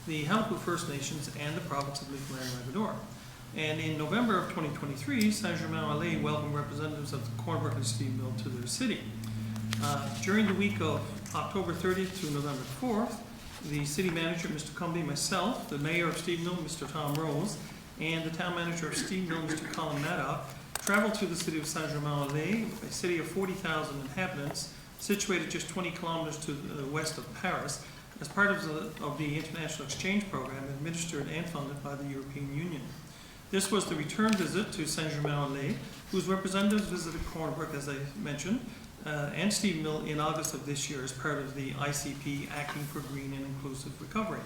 the Halibut First Nations, and the province of Newfoundland and Labrador. And in November of 2023, Saint-Germain-en-Laye welcomed representatives of Cornbrook and Stephenville to their city. During the week of October 30th through November 4th, the city manager, Mr. Cumby, myself, the mayor of Stephenville, Mr. Tom Rose, and the town manager of Stephenville, Mr. Colin Maddock, traveled to the city of Saint-Germain-en-Laye, a city of 40,000 inhabitants, situated just 20 kilometers to the west of Paris, as part of the International Exchange Program administered and funded by the European Union. This was the return visit to Saint-Germain-en-Laye, whose representatives visited Cornbrook, as I mentioned, and Stephenville in August of this year as part of the ICP Acting for Green and Inclusive Recovery.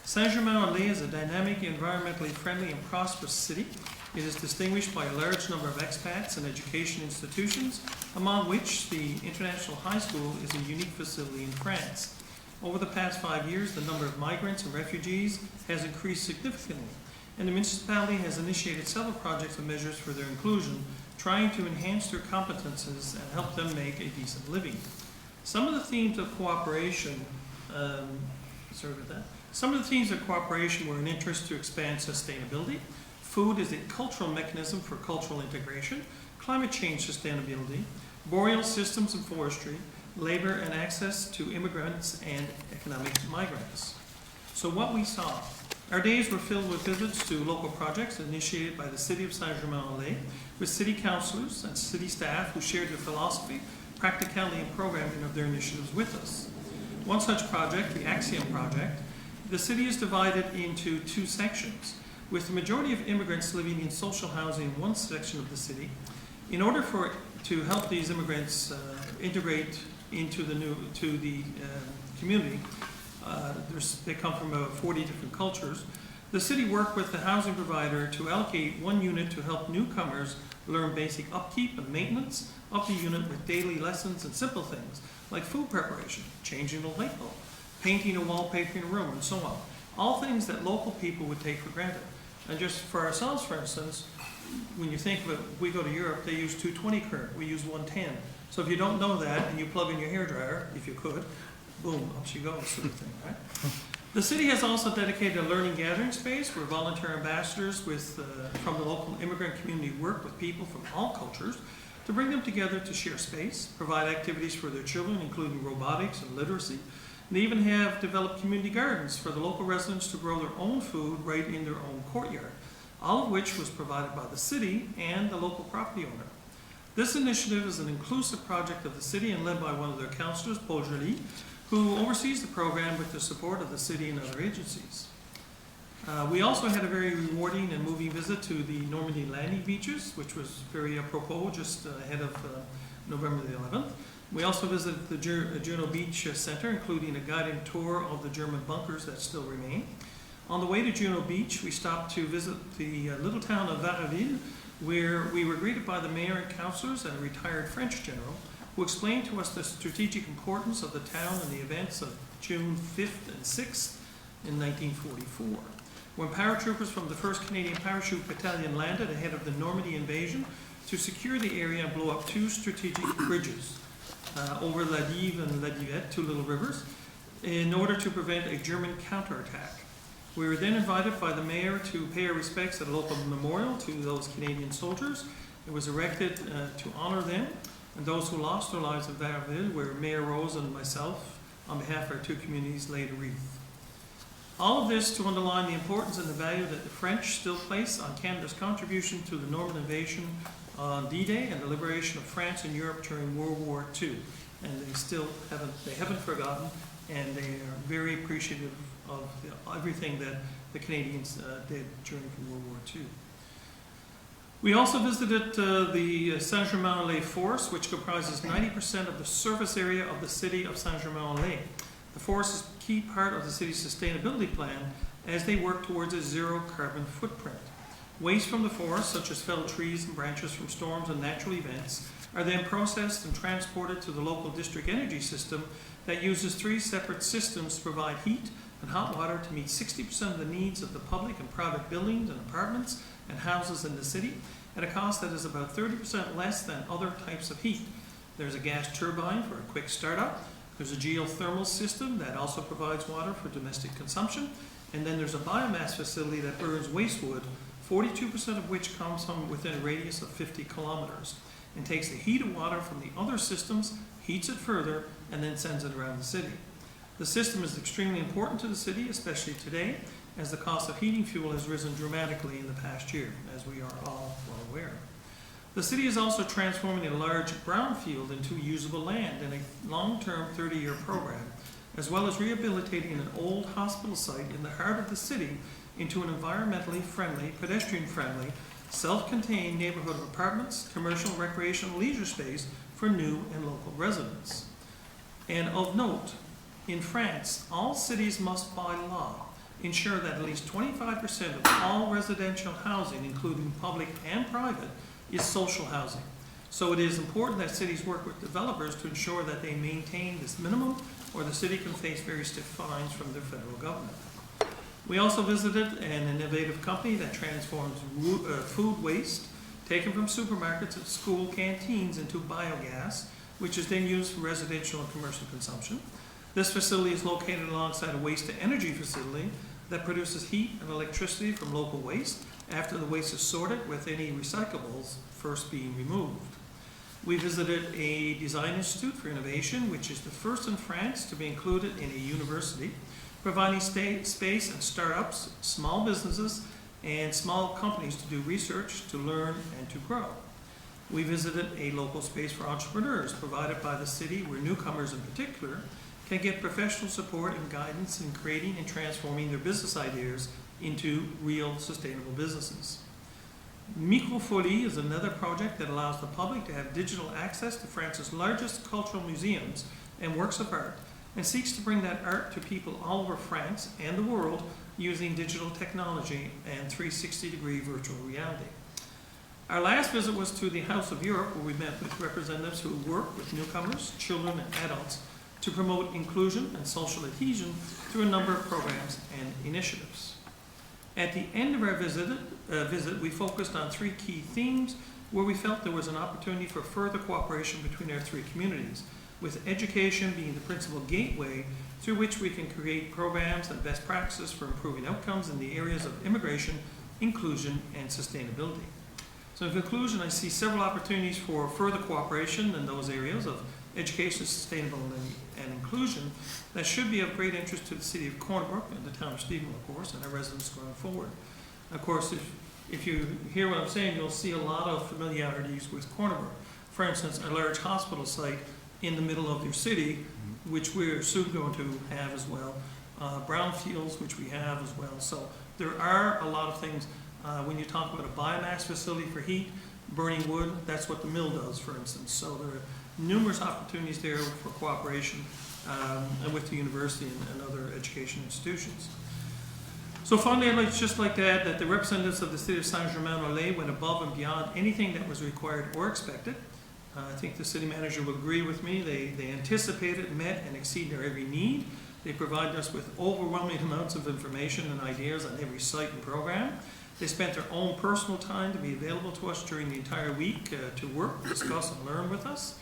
Saint-Germain-en-Laye is a dynamic, environmentally friendly and prosperous city. It is distinguished by a large number of expats and education institutions, among which the International High School is a unique facility in France. Over the past 5 years, the number of migrants and refugees has increased significantly, and the municipality has initiated several projects and measures for their inclusion, trying to enhance their competences and help them make a decent living. Some of the themes of cooperation, Some of the themes of cooperation were an interest to expand sustainability. Food is a cultural mechanism for cultural integration, climate change sustainability, boreal systems and forestry, labor and access to immigrants and economic migrants. So what we saw, our days were filled with visits to local projects initiated by the City of Saint-Germain-en-Laye, with city councillors and city staff who shared their philosophy, practicality, and programming of their initiatives with us. One such project, the Axiom Project, the city is divided into 2 sections, with the majority of immigrants living in social housing in one section of the city. In order to help these immigrants integrate into the community, they come from 40 different cultures. The city worked with the housing provider to allocate 1 unit to help newcomers learn basic upkeep and maintenance of the unit with daily lessons and simple things like food preparation, changing a light bulb, painting a wallpaper in a room, and so on. All things that local people would take for granted. And just for ourselves, for instance, when you think of it, we go to Europe, they use 220 current, we use 110. So if you don't know that and you plug in your hairdryer, if you could, boom, up she goes, sort of thing, right? The city has also dedicated a learning gathering space where volunteer ambassadors from the local immigrant community work with people from all cultures to bring them together to share space, provide activities for their children, including robotics and literacy. And they even have developed community gardens for the local residents to grow their own food right in their own courtyard, all of which was provided by the city and the local property owner. This initiative is an inclusive project of the city and led by one of their councillors, Paul Joly, who oversees the program with the support of the city and other agencies. We also had a very rewarding and moving visit to the Normandy landing beaches, which was very apropos, just ahead of November the 11th. We also visited the Juno Beach Center, including a guided tour of the German bunkers that still remain. On the way to Juno Beach, we stopped to visit the little town of Varaville, where we were greeted by the mayor and councillors and a retired French general, who explained to us the strategic importance of the town and the events of June 5th and 6th in 1944, when paratroopers from the 1st Canadian Parachute Battalion landed ahead of the Normandy invasion to secure the area and blow up 2 strategic bridges over La Dive and La Divette, 2 little rivers, in order to prevent a German counterattack. We were then invited by the mayor to pay our respects at a local memorial to those Canadian soldiers. It was erected to honor them and those who lost their lives at Varaville, where Mayor Rose and myself, on behalf of our 2 communities, laid a wreath. All of this to underline the importance and the value that the French still place on Canada's contribution to the Norman invasion on D-Day and the liberation of France and Europe during World War II. And they haven't forgotten, and they are very appreciative of everything that the Canadians did during World War II. We also visited the Saint-Germain-en-Laye Forest, which comprises 90% of the surface area of the city of Saint-Germain-en-Laye. The forest is a key part of the city's sustainability plan as they work towards a zero carbon footprint. Waste from the forest, such as felled trees and branches from storms and natural events, are then processed and transported to the local district energy system that uses 3 separate systems to provide heat and hot water to meet 60% of the needs of the public and private buildings and apartments and houses in the city at a cost that is about 30% less than other types of heat. There's a gas turbine for a quick startup. There's a geothermal system that also provides water for domestic consumption. And then there's a biomass facility that burns waste wood, 42% of which comes from within a radius of 50 kilometers, and takes the heated water from the other systems, heats it further, and then sends it around the city. The system is extremely important to the city, especially today, as the cost of heating fuel has risen dramatically in the past year, as we are all well aware. The city is also transforming a large brownfield into usable land in a long-term 30-year program, as well as rehabilitating an old hospital site in the heart of the city into an environmentally friendly, pedestrian-friendly, self-contained neighborhood of apartments, commercial, recreational, leisure space for new and local residents. And of note, in France, all cities must by law ensure that at least 25% of all residential housing, including public and private, is social housing. So it is important that cities work with developers to ensure that they maintain this minimum, or the city can face very stiff fines from the federal government. We also visited an innovative company that transforms food waste taken from supermarkets and school canteens into biogas, which is then used for residential and commercial consumption. This facility is located alongside a waste-to-energy facility that produces heat and electricity from local waste after the waste is sorted, with any recyclables first being removed. We visited a design institute for innovation, which is the first in France to be included in a university, providing space and startups, small businesses, and small companies to do research, to learn, and to grow. We visited a local space for entrepreneurs provided by the city, where newcomers in particular can get professional support and guidance in creating and transforming their business ideas into real sustainable businesses. Microfolie is another project that allows the public to have digital access to France's largest cultural museums and works of art, and seeks to bring that art to people all over France and the world using digital technology and 360-degree virtual reality. Our last visit was to the House of Europe, where we met with representatives who work with newcomers, children, and adults to promote inclusion and social adhesion through a number of programs and initiatives. At the end of our visit, we focused on 3 key themes where we felt there was an opportunity for further cooperation between our 3 communities, with education being the principal gateway through which we can create programs and best practices for improving outcomes in the areas of immigration, inclusion, and sustainability. So in conclusion, I see several opportunities for further cooperation in those areas of education, sustainability, and inclusion that should be of great interest to the city of Corner Brook and the town of Stephenville, of course, and our residents going forward. Of course, if you hear what I'm saying, you'll see a lot of familiarities with Corner Brook. For instance, a large hospital site in the middle of your city, which we're soon going to have as well. Brownfields, which we have as well. So there are a lot of things. When you talk about a biomass facility for heat, burning wood, that's what the mill does, for instance. So there are numerous opportunities there for cooperation and with the university and other education institutions. So finally, I'd just like to add that the representatives of the city of Saint-Germain-en-Laye went above and beyond anything that was required or expected. I think the city manager will agree with me. They anticipated, met, and exceeded our every need. They provided us with overwhelming amounts of information and ideas on every site and program. They spent their own personal time to be available to us during the entire week to work, discuss, and learn with us.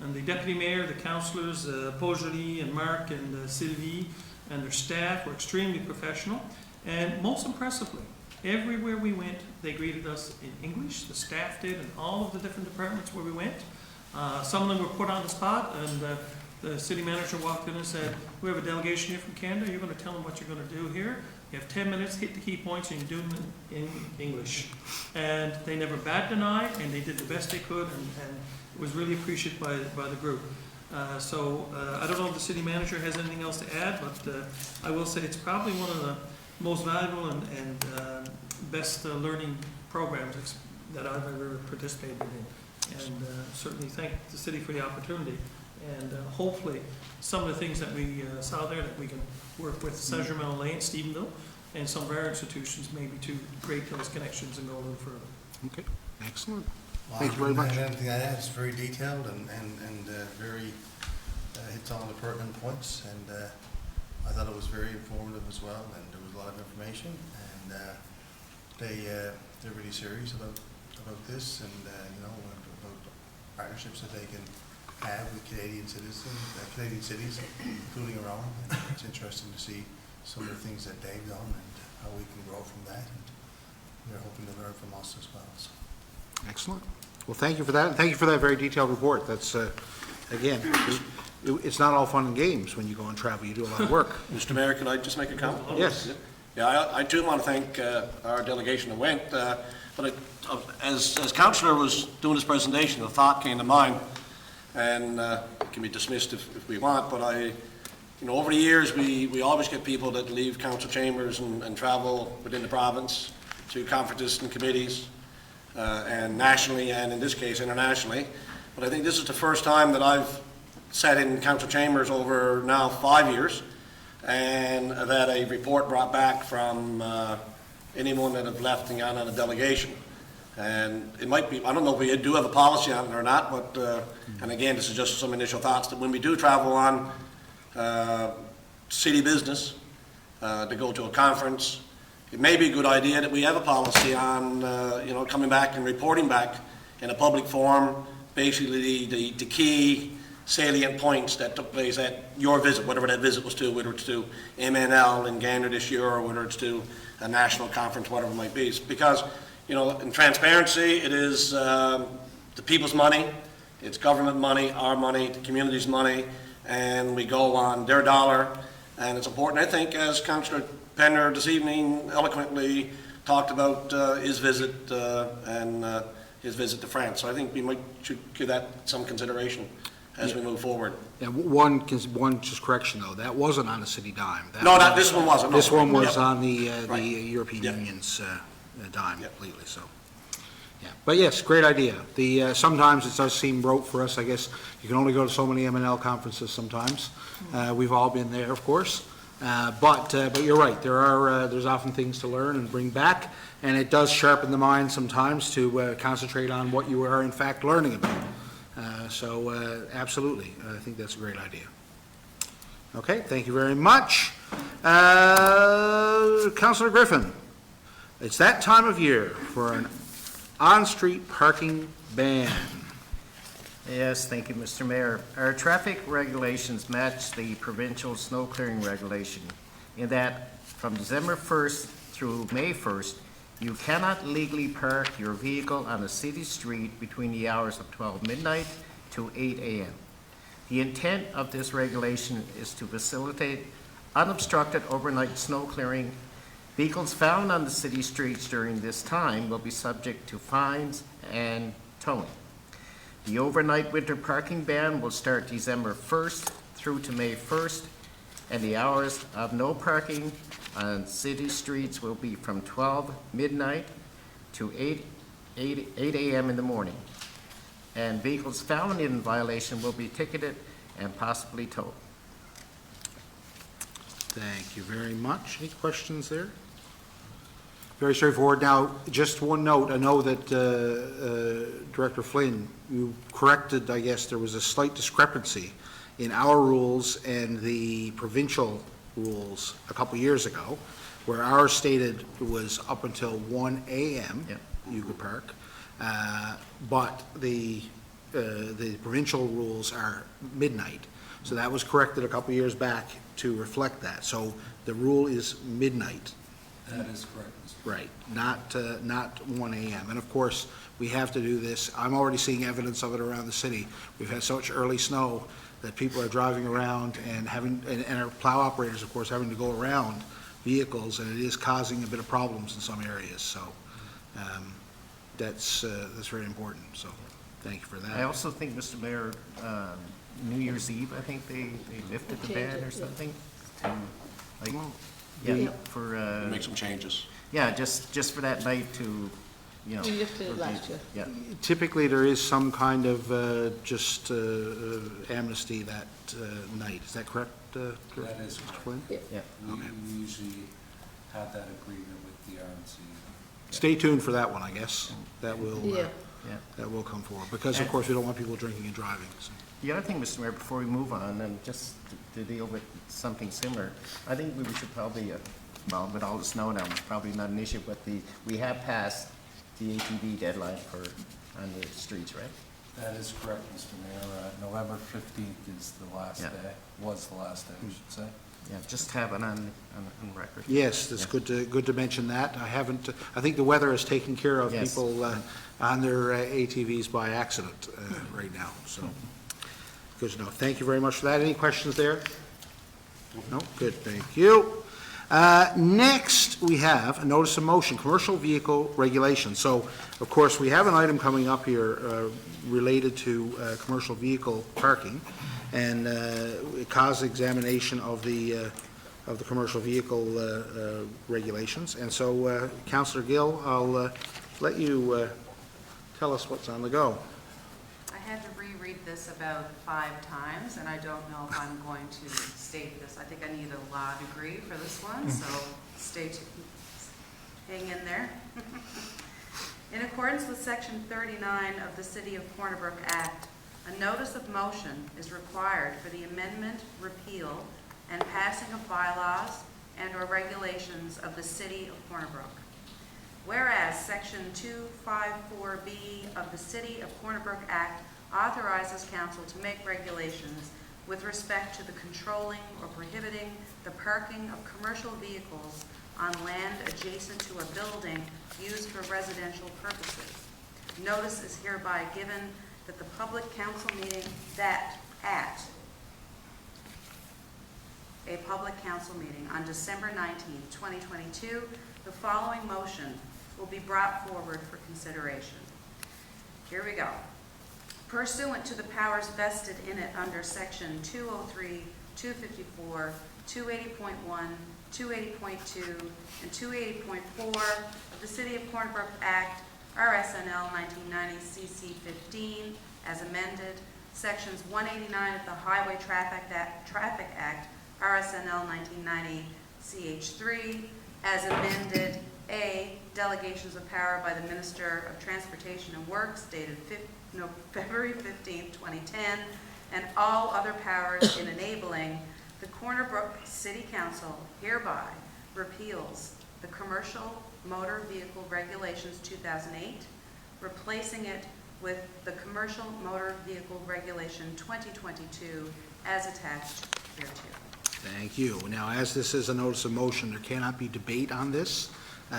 And the deputy mayor, the councillors, Paul Joly and Mark and Sylvie and their staff were extremely professional. And most impressively, everywhere we went, they greeted us in English. The staff did in all of the different departments where we went. Some of them were put on the spot, and the city manager walked in and said, "We have a delegation here from Canada. You're going to tell them what you're going to do here. You have 10 minutes, hit the key points, and you do them in English." And they never batted an eye, and they did the best they could, and it was really appreciated by the group. I don't know if the city manager has anything else to add, but I will say it's probably one of the most valuable and best learning programs that I've ever participated in. And certainly thank the city for the opportunity. And hopefully some of the things that we saw there that we can work with Saint-Germain-en-Laye and Stephenville and some of our institutions maybe to create those connections and go a little further. Okay, excellent. Well, Thank you very much. I don't have anything to add. It's very detailed and very hits all the pertinent points, and I thought it was very informative as well, and there was a lot of information, and they're really serious about this, and about partnerships that they can have with Canadian cities, including our own. And it's interesting to see some of the things that they've done and how we can grow from that, and they're hoping to learn from us as well. So. Excellent. Well, thank you for that. Thank you for that very detailed report. That's, again, it's not all fun and games when you go and travel. You do a lot of work. Mr. Mayor, could I just make a comment? Yes. Yeah, I too want to thank our delegation that went, but as Councillor was doing his presentation, a thought came to mind, and it can be dismissed if we want, but over the years, we always get people that leave council chambers and travel within the province to conferences and committees, and nationally, and in this case, internationally. But I think this is the first time that I've sat in council chambers over now 5 years, and I've had a report brought back from anyone that have left and gone on a delegation. And it might be, I don't know if we do have a policy on it or not, but, and again, this is just some initial thoughts, that when we do travel on city business, to go to a conference, it may be a good idea that we have a policy on, coming back and reporting back in a public forum, basically the key salient points that took place at your visit, whatever that visit was to, whether it's to MNL in Gander this year, or whether it's to a national conference, whatever it might be. It's because, in transparency, it is the people's money, it's government money, our money, the community's money, and we go on their dollar. And it's important, I think, as Councillor Penner this evening eloquently talked about his visit and his visit to France. So I think we should give that some consideration as we move forward. Yeah, one just correction, though. That wasn't on a city dime. This one wasn't. No. This one was Yep. on the Right. European Yep. Union's dime Yep. completely, so. Yeah, but yes, great idea. Sometimes it does seem rote for us, I guess. You can only go to so many MNL conferences sometimes. We've all been there, of course. But you're right, there's often things to learn and bring back, and it does sharpen the mind sometimes to concentrate on what you are in fact learning about. So absolutely, I think that's a great idea. Okay, thank you very much. Councillor Griffin, it's that time of year for an on-street parking ban. Yes, thank you, Mr. Mayor. Our traffic regulations match the provincial snow clearing regulation in that from December 1st through May 1st, you cannot legally park your vehicle on a city street between the hours of 12 midnight to 8 a.m. The intent of this regulation is to facilitate unobstructed overnight snow clearing. Vehicles found on the city streets during this time will be subject to fines and towing. The overnight winter parking ban will start December 1st through to May 1st, and the hours of no parking on city streets will be from 12 midnight to 8 a.m. in the morning. And vehicles found in violation will be ticketed and possibly towed. Thank you very much. Any questions there? Very straightforward. Now, just one note. I know that Director Flynn, you corrected, I guess, there was a slight discrepancy in our rules and the provincial rules a couple years ago, where ours stated it was up until 1 a.m. Yep. you could park, but the provincial rules are midnight. So that was corrected a couple years back to reflect that. So the rule is midnight. That is correct, Mr. Right, not 1 a.m. And of course, we have to do this. I'm already seeing evidence of it around the city. We've had such early snow that people are driving around and and our plow operators, of course, having to go around vehicles, and it is causing a bit of problems in some areas. So that's very important. So thank you for that. I also think, Mr. Mayor, New Year's Eve, I think they lifted the ban or something. For Make some changes. yeah, just for that night to, We lifted it last year. Yeah. Typically, there is some kind of just amnesty that night. Is that correct? That is Mr. correct. Flynn? Yeah. We usually have that agreement with the RMC. Stay tuned for that one, I guess. That will Yeah. Yeah. that will come forward because, of course, we don't want people drinking and driving. So. The other thing, Mr. Mayor, before we move on, and just to deal with something similar, I think we should probably, well, with all the snow now, it's probably not an issue, but we have passed the ATV deadline on the streets, right? That is correct, Mr. Mayor. November 15th is the last Yeah. day, was the last day, I should say. Yeah, just have it on record. Yes, it's good to mention that. I think the weather is taking care of Yes. people on their ATVs by accident right now, so, good to know. Thank you very much for that. Any questions there? No? Good, thank you. Next, we have a notice of motion, commercial vehicle regulation. So, of course, we have an item coming up here related to commercial vehicle parking, and cause examination of the commercial vehicle regulations. And so, Councillor Gill, I'll let you tell us what's on the go. I had to reread this about 5 times, and I don't know if I'm going to state this. I think I need a law degree for this one, so hang in there. In accordance with Section 39 of the City of Corner Brook Act, a notice of motion is required for the amendment, repeal, and passing of bylaws and/or regulations of the City of Corner Brook. Whereas Section 254B of the City of Corner Brook Act authorizes council to make regulations with respect to the controlling or prohibiting the parking of commercial vehicles on land adjacent to a building used for residential purposes. Notice is hereby given that the public council meeting at a public council meeting on December 19, 2022, the following motion will be brought forward for consideration. Here we go. Pursuant to the powers vested in it under Section 203, 254, 280.1, 280.2, and 280.4 of the City of Corner Brook Act, RSNL 1990 CC 15, as amended, Sections 189 of the Highway Traffic Act, RSNL 1990 CH3, as amended, A, delegations of power by the Minister of Transportation and Works dated February 15, 2010, and all other powers in enabling the Corner Brook City Council hereby repeals the Commercial Motor Vehicle Regulations 2008, replacing it with the Commercial Motor Vehicle Regulation 2022 as attached hereto. Thank you. Now, as this is a notice of motion, there cannot be debate on this.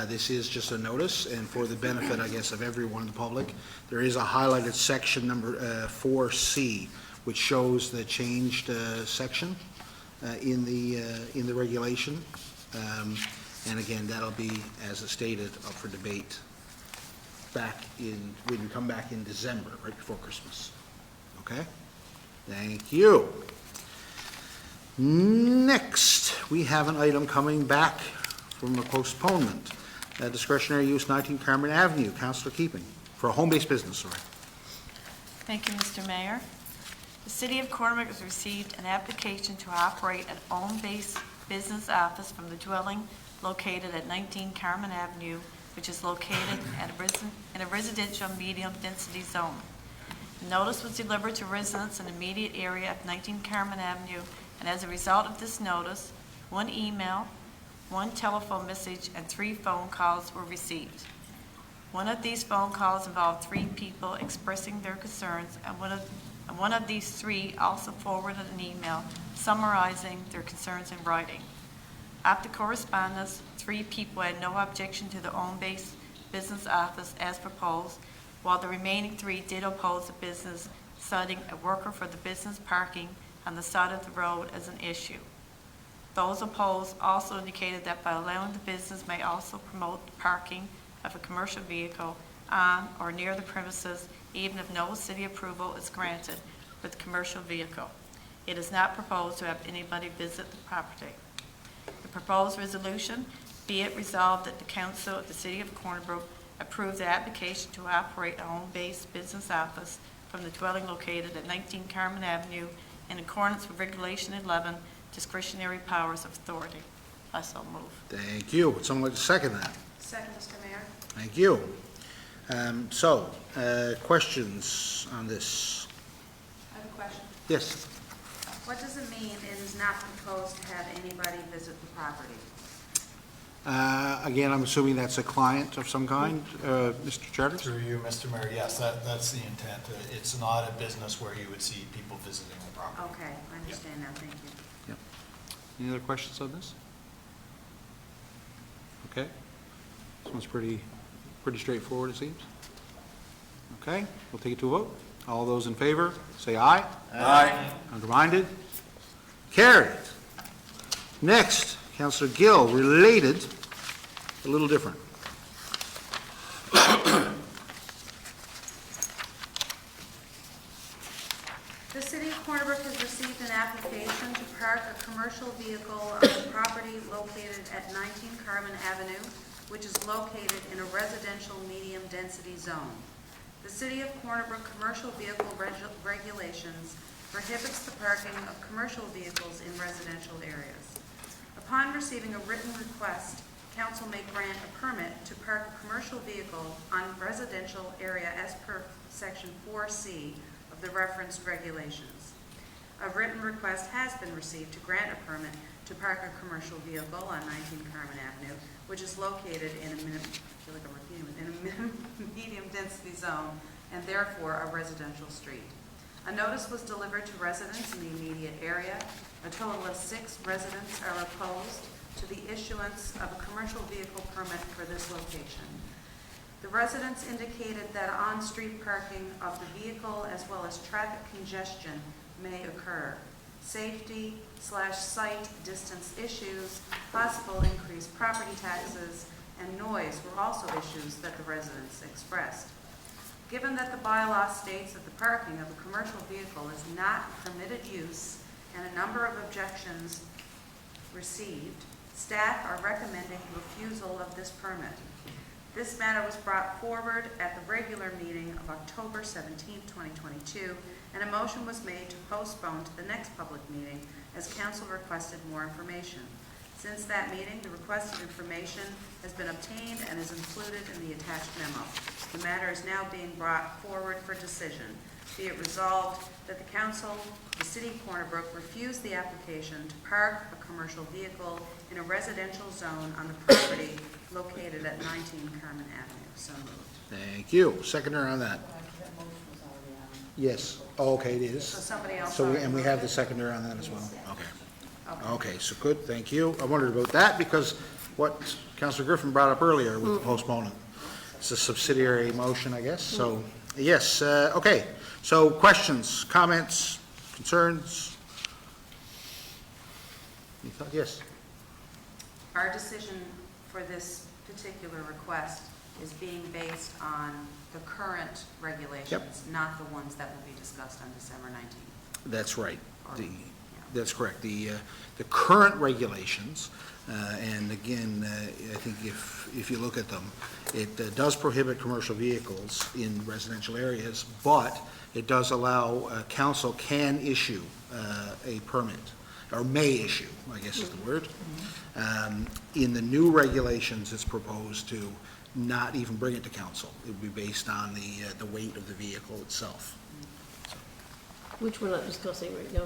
This is just a notice, and for the benefit, I guess, of everyone in the public, there is a highlighted section number 4C, which shows the changed section in the regulation. And again, that'll be, as stated, up for debate when we come back in December, right before Christmas. Okay? Thank you. Next, we have an item coming back from a postponement. Discretionary use 19 Carmen Avenue, Councillor Keeping, for a home-based business, sorry. Thank you, Mr. Mayor. The City of Corner Brook has received an application to operate an home-based business office from the dwelling located at 19 Carmen Avenue, which is located in a residential medium-density zone. The notice was delivered to residents in the immediate area of 19 Carmen Avenue, and as a result of this notice, 1 email, 1 telephone message, and 3 phone calls were received. One of these phone calls involved 3 people expressing their concerns, and one of these 3 also forwarded an email summarizing their concerns in writing. After correspondence, 3 people had no objection to the home-based business office as proposed, while the remaining 3 did oppose the business, citing a worker for the business parking on the side of the road as an issue. Those opposed also indicated that by allowing the business may also promote the parking of a commercial vehicle on or near the premises, even if no city approval is granted for the commercial vehicle. It is not proposed to have anybody visit the property. The proposed resolution, be it resolved that the Council of the City of Corner Brook approve the application to operate a home-based business office from the dwelling located at 19 Carmen Avenue in accordance with Regulation 11, discretionary powers of authority. I so move. Thank you. Would someone like to second that? Second, Mr. Mayor. Thank you. Questions on this? I have a question. Yes. What does it mean it is not proposed to have anybody visit the property? Again, I'm assuming that's a client of some kind, Mr. Charters? Through you, Mr. Mayor, yes, that's the intent. It's not a business where you would see people visiting the property. Okay, I understand now, thank you. Yep. Any other questions on this? Okay. This one's pretty straightforward, it seems. Okay, we'll take it to a vote. All those in favor, say aye. Aye. Underminded? Carried. Next, Councillor Gill, related, a little different. The City of Corner Brook has received an application to park a commercial vehicle on the property located at 19 Carmen Avenue, which is located in a residential medium-density zone. The City of Corner Brook commercial vehicle regulations prohibits the parking of commercial vehicles in residential areas. Upon receiving a written request, council may grant a permit to park a commercial vehicle on residential area as per section 4C of the referenced regulations. A written request has been received to grant a permit to park a commercial vehicle on 19 Carmen Avenue, which is located in a medium-density zone and therefore a residential street. A notice was delivered to residents in the immediate area. A total of 6 residents are opposed to the issuance of a commercial vehicle permit for this location. The residents indicated that on-street parking of the vehicle as well as traffic congestion may occur. Safety/site distance issues, possible increased property taxes, and noise were also issues that the residents expressed. Given that the bylaw states that the parking of a commercial vehicle is not permitted use and a number of objections received, staff are recommending refusal of this permit. This matter was brought forward at the regular meeting of October 17, 2022, and a motion was made to postpone to the next public meeting as council requested more information. Since that meeting, the requested information has been obtained and is included in the attached memo. The matter is now being brought forward for decision. Be it resolved that the council, the City of Corner Brook, refuse the application to park a commercial vehicle in a residential zone on the property located at 19 Carmen Avenue. So moved. Thank you. Seconder on that? That motion was already on. Yes. Oh, okay, it So is. somebody else. So, already and we moved have it? the seconder on that as well? Okay. Okay. Okay, so good, thank you. I wondered about that because what Councillor Griffin brought up earlier with the postponement. It's a subsidiary motion, I guess, so, yes, okay. So questions, comments, concerns? Any thought? Yes? Our decision for this particular request is being based on the current regulations, not the ones that will be discussed on December 19th. That's right. Or- The- yeah. That's correct. The current regulations, and again, I think if you look at them, it does prohibit commercial vehicles in residential areas, but it does allow, council can issue a permit, or may issue, I guess is the word. In the new regulations, it's proposed to not even bring it to council. It would be based on the weight of the vehicle itself. Which we're not discussing right now,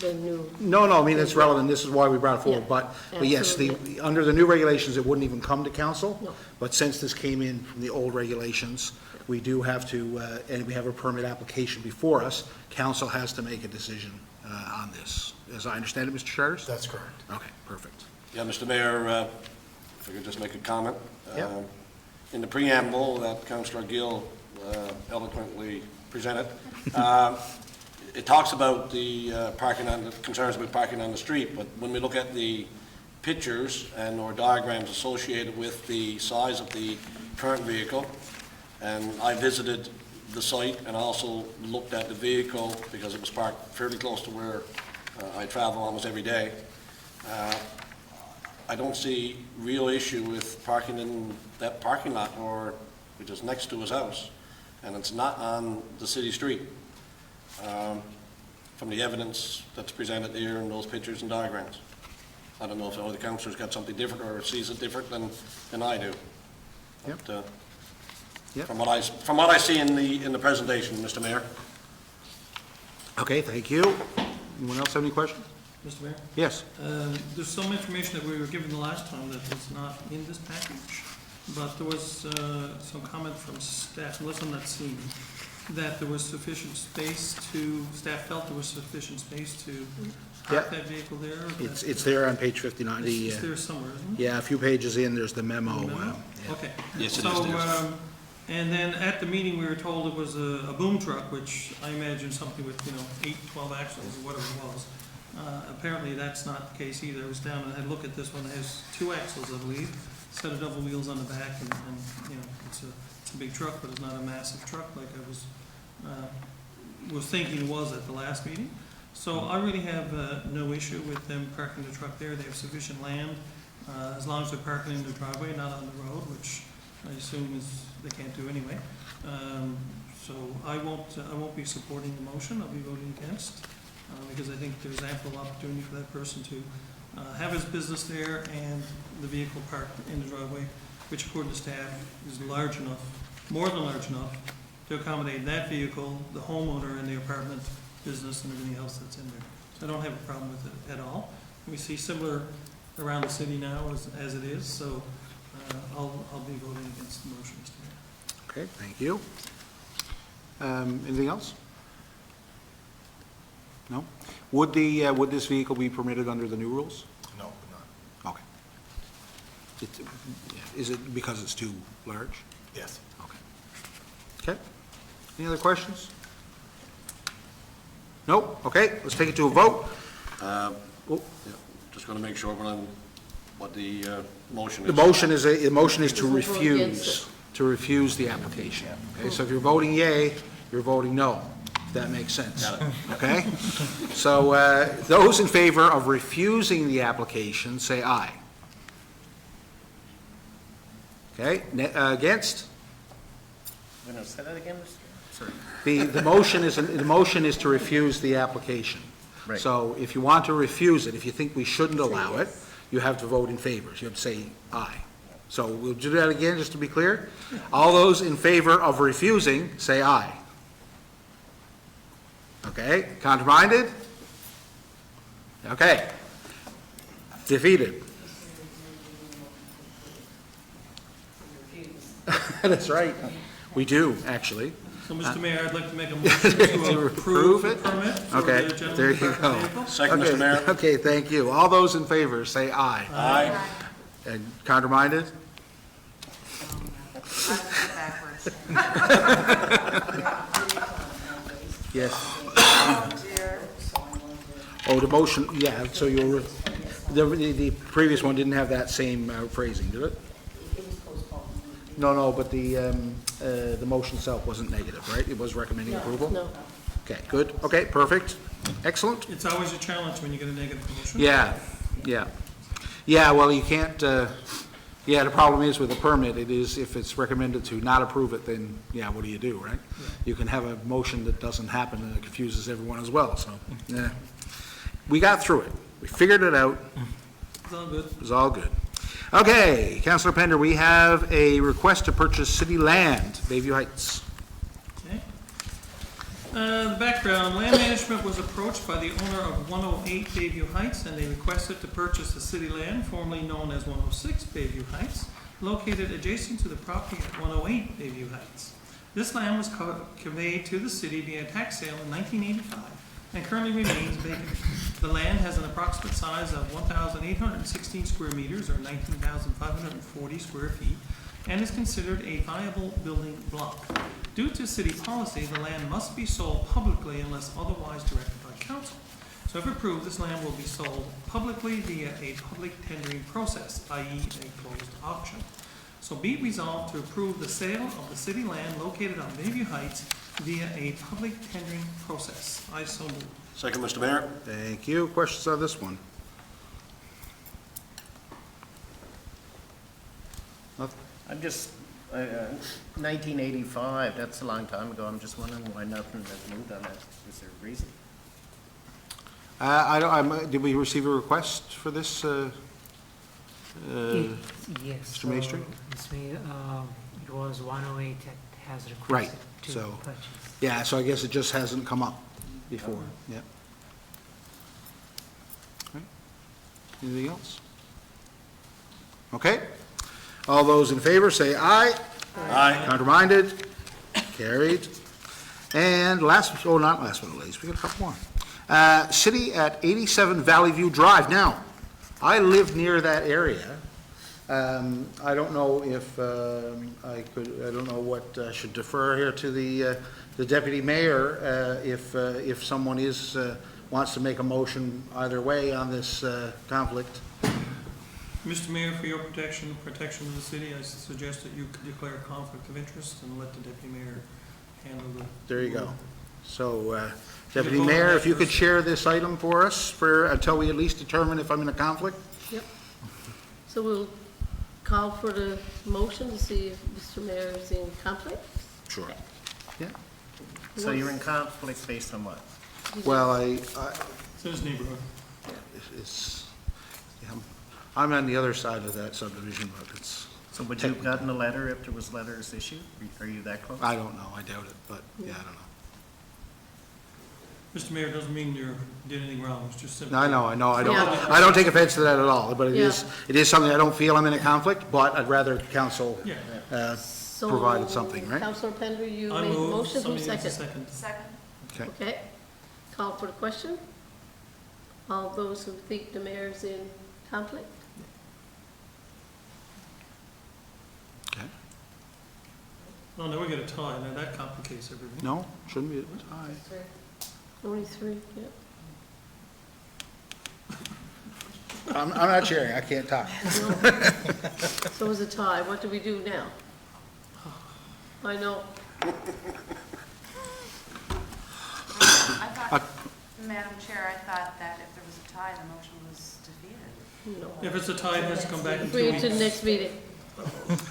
the new. No, I mean, it's relevant, this is why we brought it forward, Yeah, but yes, under the new regulations, it wouldn't even come to council. No. But since this came in from the old regulations, we do have to, and we have a permit application before us, council has to make a decision on this. As I understand it, Mr. Charters? That's correct. Okay, perfect. Yeah, Mr. Mayor, if I could just make a comment. Yeah. In the preamble that Councillor Gill eloquently presented, it talks about the concerns about parking on the street, but when we look at the pictures and or diagrams associated with the size of the current vehicle, and I visited the site and also looked at the vehicle because it was parked fairly close to where I travel almost every day. I don't see real issue with parking in that parking lot or which is next to his house, and it's not on the city street. From the evidence that's presented here in those pictures and diagrams. I don't know if all the councillors got something different or sees it different than I do. Yep. But, Yep. From what I see in the presentation, Mr. Mayor. Okay, thank you. Anyone else have any questions? Mr. Mayor? Yes. There's some information that we were given the last time that was not in this package, but there was some comment from staff, unless I'm not seeing, that there was sufficient space staff felt there was sufficient space to park that vehicle there. It's there on page 59. It's there somewhere, isn't it? Yeah, a few pages in, there's the memo. Memo? Okay. Yes, it is So, there. and then at the meeting, we were told it was a boom truck, which I imagine something with, 8, 12 axles, or whatever it was. Apparently, that's not the case either. I was down and had a look at this one. It has 2 axles, I believe, set of double wheels on the back, and it's a big truck, but it's not a massive truck like I was thinking it was at the last meeting. So I really have no issue with them parking the truck there. They have sufficient land, as long as they're parking in their driveway, not on the road, which I assume they can't do anyway. So I won't be supporting the motion. I'll be voting against, because I think there's ample opportunity for that person to have his business there and the vehicle parked in the driveway, which according to staff is large enough, more than large enough, to accommodate that vehicle, the homeowner, and the apartment business and everything else that's in there. So I don't have a problem with it at all. We see similar around the city now as it is, so I'll be voting against the motion, Mr. Mayor. Okay, thank you. Anything else? No? Would this vehicle be permitted under the new rules? No, not. Okay. Is it because it's too large? Yes. Okay. Okay. Any other questions? Nope. Okay, let's take it to a vote. Just going to make sure what the motion is. The motion is to refuse the application. Okay, so if you're voting yay, you're voting no. If that makes sense. Got it. Okay? So those in favor of refusing the application, say aye. Okay, against? Say that again, Mr. Sorry. The motion is to refuse the application. Right. So if you want to refuse it, if you think we shouldn't allow it, you have to vote in favor. You have to say aye. So we'll do that again, just to be clear. All those in favor of refusing, say aye. Okay, contraminded? Okay. Defeated. That's right. We do, actually. So, Mr. Mayor, I'd like to make a motion to approve the permit for Okay, the gentleman there you parked go. vehicle. Second, Okay, Mr. Mayor. Okay, thank you. All those in favor, say aye. Aye. And counterminded? Backwards. Yes. Oh, the motion, yeah, so the previous one didn't have that same phrasing, did it? It was postponed. No, but the motion itself wasn't negative, right? It was recommending approval? No. Okay, good. Okay, perfect. Excellent. It's always a challenge when you get a negative motion. Yeah, yeah. Yeah, well, you can't, the problem is with a permit, it is, if it's recommended to not approve it, then, what do you do, right? You can have a motion that doesn't happen and it confuses everyone as well, so, yeah. We got through it. We figured it out. It's all good. It was all good. Okay, Councillor Pender, we have a request to purchase city land, Bayview Heights. Okay. The background, land management was approached by the owner of 108 Bayview Heights, and they requested to purchase the city land formerly known as 106 Bayview Heights, located adjacent to the property at 108 Bayview Heights. This land was conveyed to the city via tax sale in 1985 and currently remains vacant. The land has an approximate size of 1,816 square meters, or 19,540 square feet, and is considered a viable building block. Due to city policy, the land must be sold publicly unless otherwise directed by council. So if approved, this land will be sold publicly via a public tendering process, i.e. a closed auction. So be it resolved to approve the sale of the city land located on Bayview Heights via a public tendering process. I so move. Second, Mr. Mayor. Thank you. Questions on this one? 1985, that's a long time ago. I'm just wondering why nothing has moved on that. Is there a reason? Did we receive a request for this, Yes. Mr. Maestri? Mr. Mayor, it was 108 that has Right, requested to so- purchase. Yeah, so I guess it just hasn't come up before, yeah. Right. Anything else? Okay. All those in favor say aye. Aye. Counterminded? Carried. And last, oh, not last but not least, we got a couple more. City at 87 Valley View Drive. Now, I live near that area. I don't know if I don't know what should defer here to the deputy mayor, if someone wants to make a motion either way on this conflict. Mr. Mayor, for your protection of the city, I suggest that you declare a conflict of interest and let the deputy mayor handle the... There you go. So, Deputy Mayor, if you could share this item for us until we at least determine if I'm in a conflict? Yep. So we'll call for the motion to see if Mr. Mayor is in conflict. Sure. Yeah. So you're in conflict based on what? Well, It's in his neighborhood. it's, yeah, I'm on the other side of that subdivision, but it's, So would you have gotten a letter if there was letters issued? Are you that close? I don't know, I doubt it, but, yeah, I don't know. Mr. Mayor, it doesn't mean you did anything wrong, it's just simply... I know, I Yeah. don't take offense to that at all, but Yeah. it is something I don't feel I'm in a conflict, but I'd rather council Yeah. provided something, right? Councilor Pender, you I made the move, motion, who somebody needs a second? second. Second? Okay. Okay. Call for the question. All those who think the mayor's in conflict? Okay. Oh, no, we got a tie, now that complicates everything. No, shouldn't be a tie. Only three, yeah. I'm not sharing, I can't talk. So it's a tie, what do we do now? I know, I thought, Madam Chair, I thought that if there was a tie, the motion was defeated. no. If it's a tie, it has to come back in 2 Bring it weeks. to the next meeting.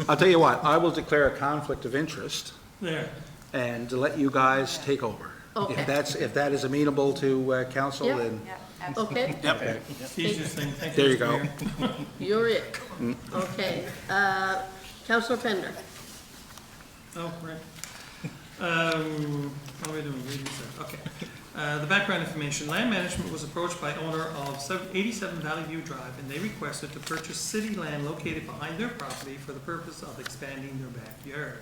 I'll tell you what, I will declare a conflict of interest There. and to let you guys take over. Okay. If that is amenable to council, Yeah. then, Yeah, absolutely. Okay, Yep. Easiest thing, thank you, there you Mr. go. Mayor. you're it. Okay, Councilor Pender. Oh, right. What are we doing? Reading this out. Okay. The background information, land management was approached by owner of 87 Valley View Drive, and they requested to purchase city land located behind their property for the purpose of expanding their backyard.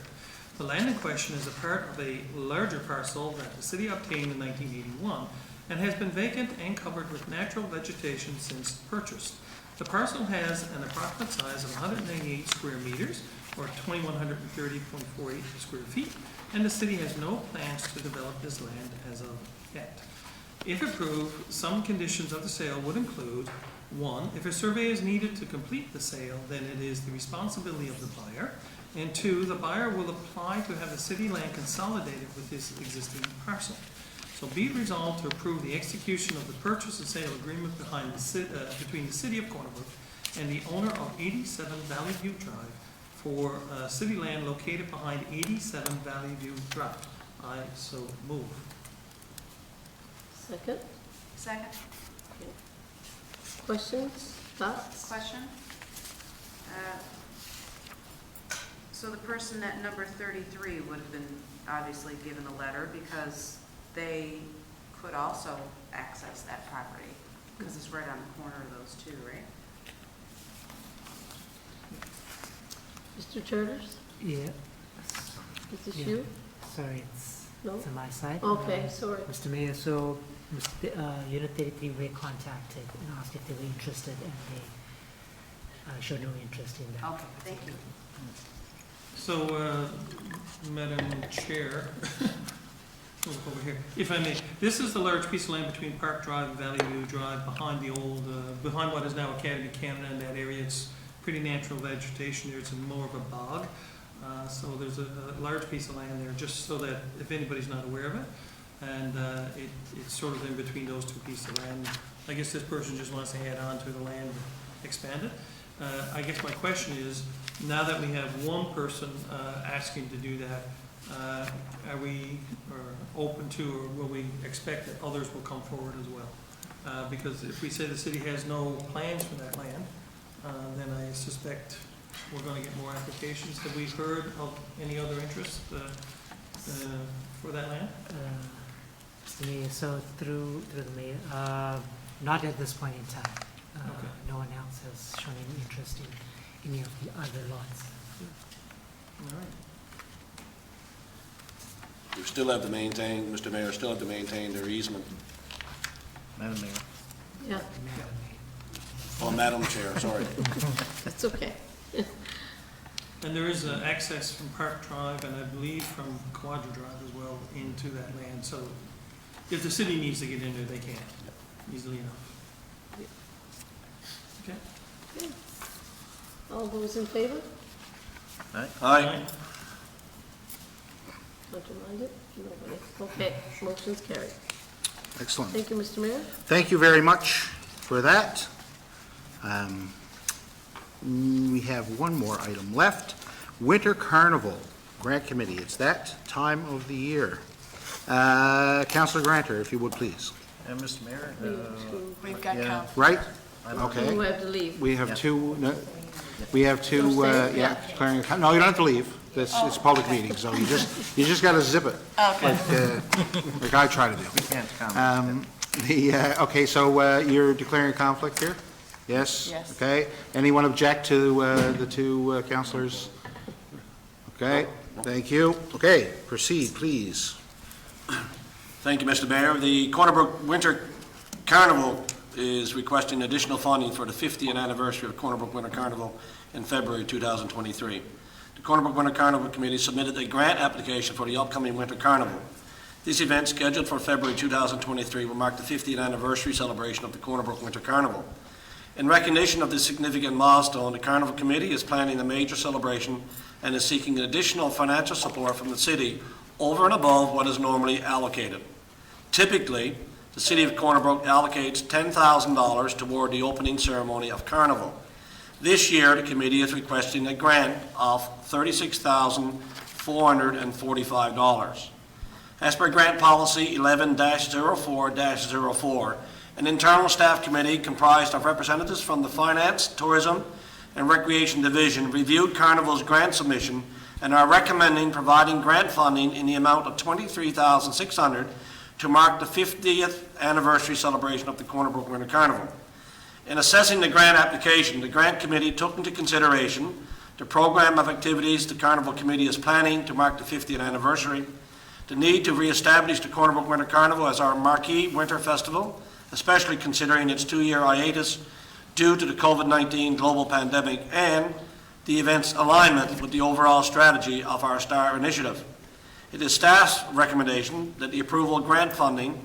The land in question is a part of a larger parcel that the city obtained in 1981 and has been vacant and covered with natural vegetation since purchased. The parcel has an approximate size of 198 square meters, or 2,130.48 square feet, and the city has no plans to develop this land as of yet. If approved, some conditions of the sale would include: 1, if a survey is needed to complete the sale, then it is the responsibility of the buyer. And 2, the buyer will apply to have the city land consolidated with this existing parcel. So be it resolved to approve the execution of the purchase and sale agreement between the city of Corner Brook and the owner of 87 Valley View Drive for city land located behind 87 Valley View Drive. I so move. Second, Second? questions, thoughts? Question? So the person at number 33 would have been obviously given a letter because they could also access that property, because it's right on the corner of those two, right? Mr. Charters, Yeah, is this Yeah. you? sorry, No? it's on my side. Okay, sorry. Mr. Mayor, so Unit 33 were contacted and asked if they were interested, and they showed no interest in that. Okay, thank you. So, Madam Chair, look over here, if I may, this is the large piece of land between Park Drive and Valley View Drive, behind the old, behind what is now Academy Canada in that area. It's pretty natural vegetation there, it's more of a bog. So there's a large piece of land there, just so that if anybody's not aware of it. And it's sort of in between those two pieces of land. I guess this person just wants to add on to the land and expand it. I guess my question is, now that we have one person asking to do that, are we open to, or will we expect that others will come forward as well? Because if we say the city has no plans for that land, then I suspect we're going to get more applications. Have we heard of any other interest for that land? Yeah, so through the mayor, not at this point in time. Okay. No one else has shown any interest in any of the other lots. All right. You still have to maintain, Mr. Mayor, still have to maintain their easement. Madam Mayor. Yeah, Oh, Madam Chair, sorry. that's okay. And there is access from Park Drive and I believe from Quadra Drive as well into that land, so if the city needs to get in there, they can, easily enough. Okay. All those in favor? Aye. Underlined it? Nobody. Okay, motion's carried. Excellent. Thank you, Mr. Mayor. Thank you very much for that. We have one more item left. Winter Carnival Grant Committee. It's that time of the year. Councillor Granter, if you would, please. Mr. Mayor? We've got Yeah. council. Right? Who Okay. have to leave? We have Yeah. two, no, we have two, Don't say it, yeah, yeah. declaring, no, you don't have to leave. It's a public meeting, so you just got to zip it. Okay. Like I try to do. We can't comment. Okay, so you're declaring a conflict here? Yes? Yes. Okay. Anyone object to the two councillors? Okay, thank you. Okay, proceed, please. Thank you, Mr. Mayor. The Corner Brook Winter Carnival is requesting additional funding for the 50th anniversary of Corner Brook Winter Carnival in February 2023. The Corner Brook Winter Carnival Committee submitted a grant application for the upcoming Winter Carnival. This event, scheduled for February 2023, will mark the 50th anniversary celebration of the Corner Brook Winter Carnival. In recognition of this significant milestone, the Carnival Committee is planning a major celebration and is seeking additional financial support from the city over and above what is normally allocated. Typically, the City of Corner Brook allocates $10,000 toward the opening ceremony of Carnival. This year, the committee is requesting a grant of $36,445. As per Grant Policy 11-04-04, an internal staff committee comprised of representatives from the Finance, Tourism, and Recreation Division reviewed Carnival's grant submission and are recommending providing grant funding in the amount of $23,600 to mark the 50th anniversary celebration of the Corner Brook Winter Carnival. In assessing the grant application, the grant committee took into consideration the program of activities the Carnival Committee is planning to mark the 50th anniversary, the need to reestablish the Corner Brook Winter Carnival as our marquee winter festival, especially considering its 2-year hiatus due to the COVID-19 global pandemic, and the event's alignment with the overall strategy of our STAR initiative. It is staff's recommendation that the approved grant funding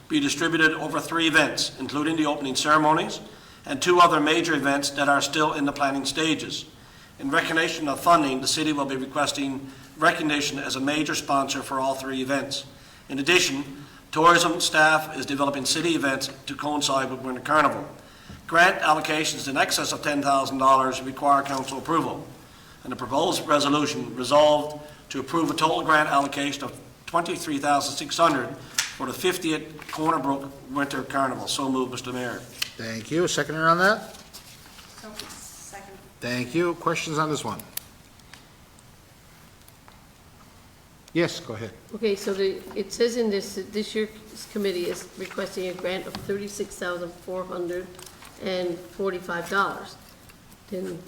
be distributed over 3 events, including the opening ceremonies and 2 other major events that are still in the planning stages. In recognition of funding, the city will be requesting recognition as a major sponsor for all 3 events. In addition, tourism staff is developing city events to coincide with Winter Carnival. Grant allocations in excess of $10,000 require council approval, and the proposed resolution resolved to approve a total grant allocation of $23,600 for the 50th Corner Brook Winter Carnival. So moved, Mr. Mayor. Thank you. Seconder on that? So, second. Thank you. Questions on this one? Yes, go ahead. Okay, so it says in this year's committee is requesting a grant of $36,445. Then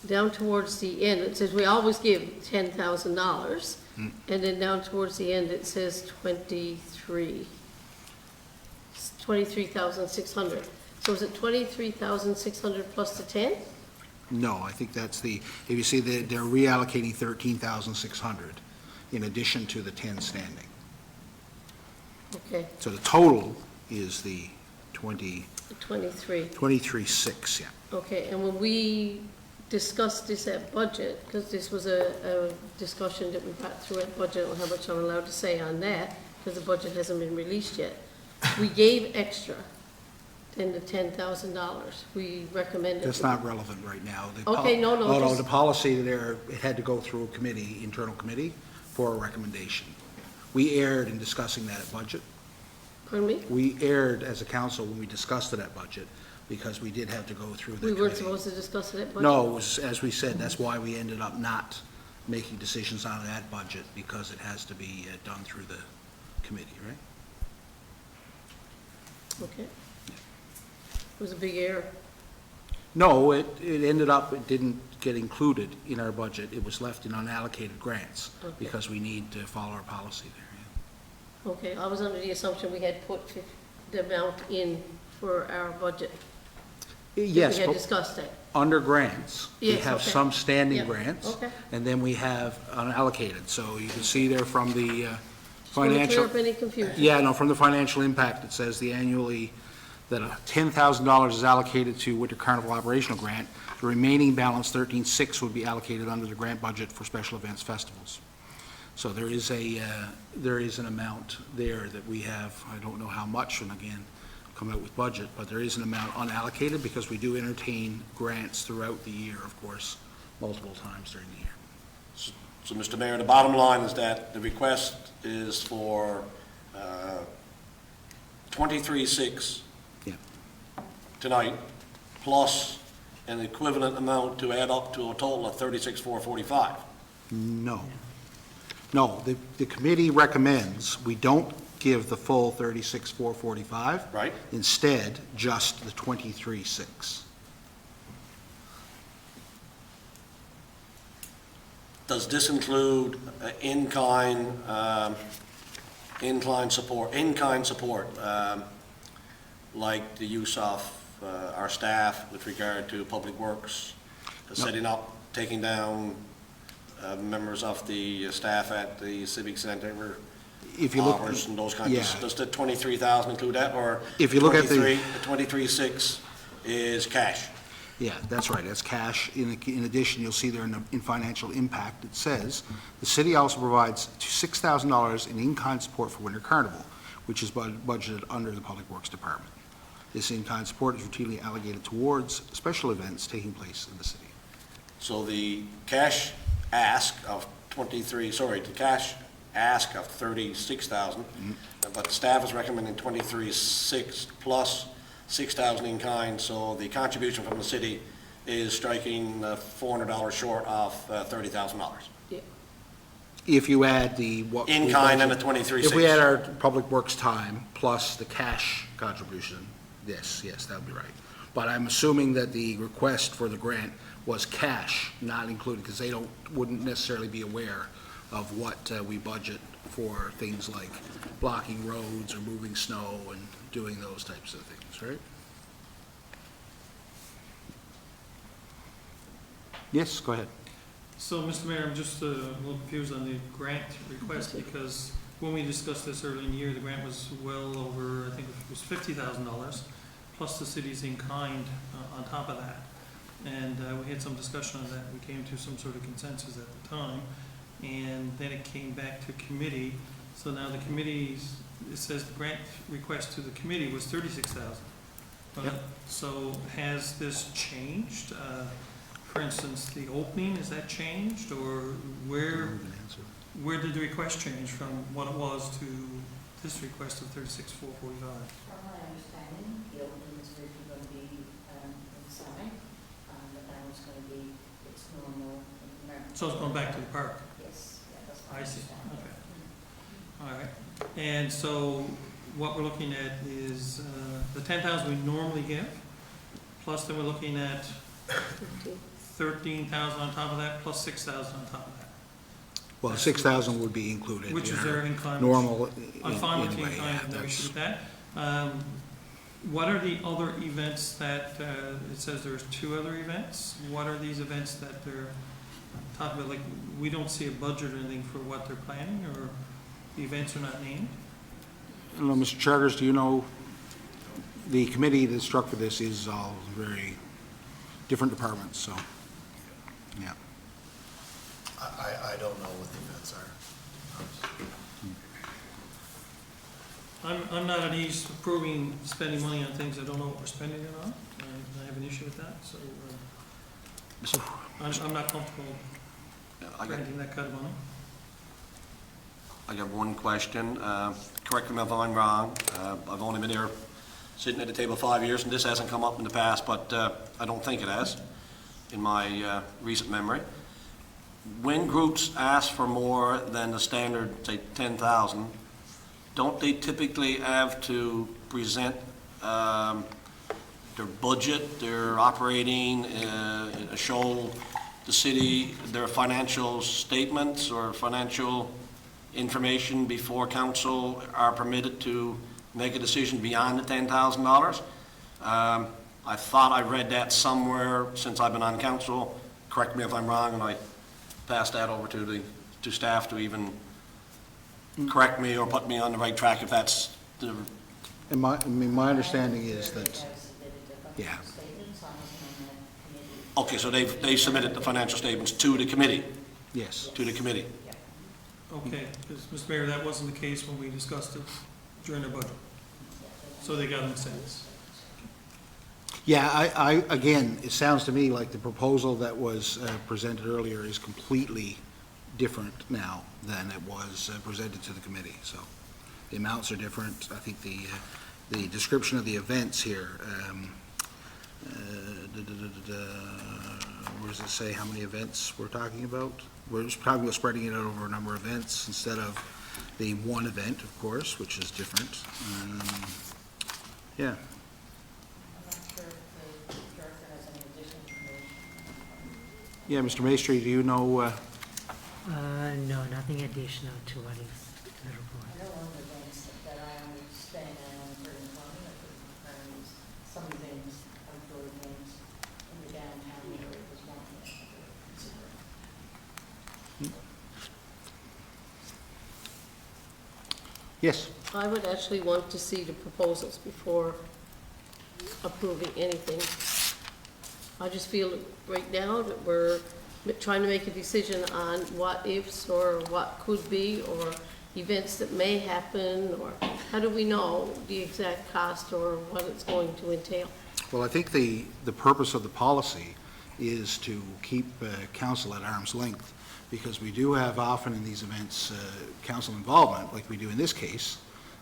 down towards the end, it says we always give $10,000. And then down towards the end, it says 23,600. So is it 23,600 plus the 10? No, I think that's if you see, they're reallocating 13,600 in addition to the 10 standing. Okay, So the total is the 23. 23.6, yeah. Okay, and when we discussed this at budget, because this was a discussion that we got through at budget, I don't know how much I'm allowed to say on that, because the budget hasn't been released yet. We gave extra than the $10,000. We recommended. That's not relevant right now. Okay, no, The policy there, it had to go through a committee, internal committee, for a recommendation. We erred in discussing that at budget. Pardon me? We erred as a council when we discussed it at budget, because we did have to go through the We committee. weren't supposed to discuss it at budget? No, it was, as we said, that's why we ended up not making decisions on that budget because it has to be done through the committee, right? Okay. It was a big error. No, it ended up, it didn't get included in our budget. It was left in unallocated grants Okay. because we need to follow our policy there. Okay, I was under the assumption we had put the amount in for our budget. Yes, We had but discussed it. under grants, we Yes, have okay. some standing Yep, grants. okay. And then we have unallocated. So you can see there from the Just want to financial. clear up any confusion. Yeah, no, from the financial impact, it says the annually, that $10,000 is allocated to Winter Carnival Operational Grant. The remaining balance, 13,600, would be allocated under the grant budget for special events festivals. So there is an amount there that we have, I don't know how much, and again, come out with budget, but there is an amount unallocated because we do entertain grants throughout the year, of course, multiple times during the year. So, Mr. Mayor, the bottom line is that the request is for 23,600 Yeah. tonight, plus an equivalent amount to add up to a total of 36,445. No. No, the committee recommends we don't give the full 36,445. Right. Instead, just the 23,600. Does this include in-kind support, like the use of our staff with regard to public works, the setting up, taking down members of the staff at the civic center, If you look, hours and those kinds yeah. of, does the 23,000 include that, or? If you look at the- 23,600 is cash? Yeah, that's right, that's cash. In addition, you'll see there in financial impact, it says, the city also provides $6,000 in in-kind support for Winter Carnival, which is budgeted under the Public Works Department. This in-kind support is routinely allocated towards special events taking place in the city. So the cash ask of the cash ask of 36,000, but the staff is recommending 23,600 plus 6,000 in kind, so the contribution from the city is striking $400 short of $30,000. Yeah. If you add what In we kind and the budget- 23,600. If we add our public works time plus the cash contribution, yes, that would be right. But I'm assuming that the request for the grant was cash, not included, because they wouldn't necessarily be aware of what we budget for things like blocking roads or moving snow and doing those types of things, right? Yes, go ahead. So, Mr. Mayor, I'm just a little confused on the grant request, because when we discussed this early in the year, the grant was well over, I think it was $50,000, plus the city's in-kind on top of that. And we had some discussion on that. We came to some sort of consensus at the time, and then it came back to committee. So now the committee's, it says the grant request to the committee was $36,000. Yep. So has this changed? For instance, the opening, has that changed, or where did the request change from what it was to this request of 36,445? From my understanding, the opening is originally going to be in the summer, but now it's going to be its normal. So it's going back to the park? Yes, yeah, that's my I see, understanding. okay. All right, and so what we're looking at is the 10,000 we normally give, plus then we're looking at 13,000 on top of that, plus 6,000 on top of that. Well, 6,000 would be included. Which is their in-kind. Normal. I'm fine with the anyway, in-kind, yeah, no issue that's- with that. What are the other events that, it says there's 2 other events? What are these events that they're talking about? Like, we don't see a budget or anything for what they're planning, or the events are not named? I don't know, Mr. Charters, do you know, the committee that struck for this is all very different departments, so, yeah. I don't know what the events are. I'm not at ease approving spending money on things I don't know what we're spending it on. I have an issue with that, so I'm not comfortable granting that kind of money. I got one question. Correct me if I'm wrong. I've only been here sitting at the table 5 years, and this hasn't come up in the past, but I don't think it has, in my recent memory. when groups ask for more than the standard, say 10,000, don't they typically have to present their budget, their operating, show the city their financial statements or financial information before council are permitted to make a decision beyond the $10,000? I thought I read that somewhere since I've been on council. Correct me if I'm wrong, and I pass that over to staff to even correct me or put me on the right track if that's the, And my understanding is that, yeah, okay, so they've submitted the financial statements to the committee, yes. to the committee. Okay, because, Mr. Mayor, that wasn't the case when we discussed it during the budget. So they got them since. Yeah, again, it sounds to me like the proposal that was presented earlier is completely different now than it was presented to the committee, so the amounts are different. I think the description of the events here, where does it say how many events we're talking about? We're just talking about spreading it out over a number of events instead of the one event, of course, which is different. Yeah. I'm not sure if the director has any additional information. Yeah, Mr. Maestri, do you know, No, nothing additional to what is in the report. I know one of the events that I understand and I'm very inclined, I think, is some events, outdoor events in the downtown area was one of them. yes? I would actually want to see the proposals before approving anything. I just feel right now that we're trying to make a decision on what ifs or what could be or events that may happen, or how do we know the exact cost or what it's going to entail? Well, I think the purpose of the policy is to keep council at arm's length, because we do have often in these events council involvement, like we do in this case.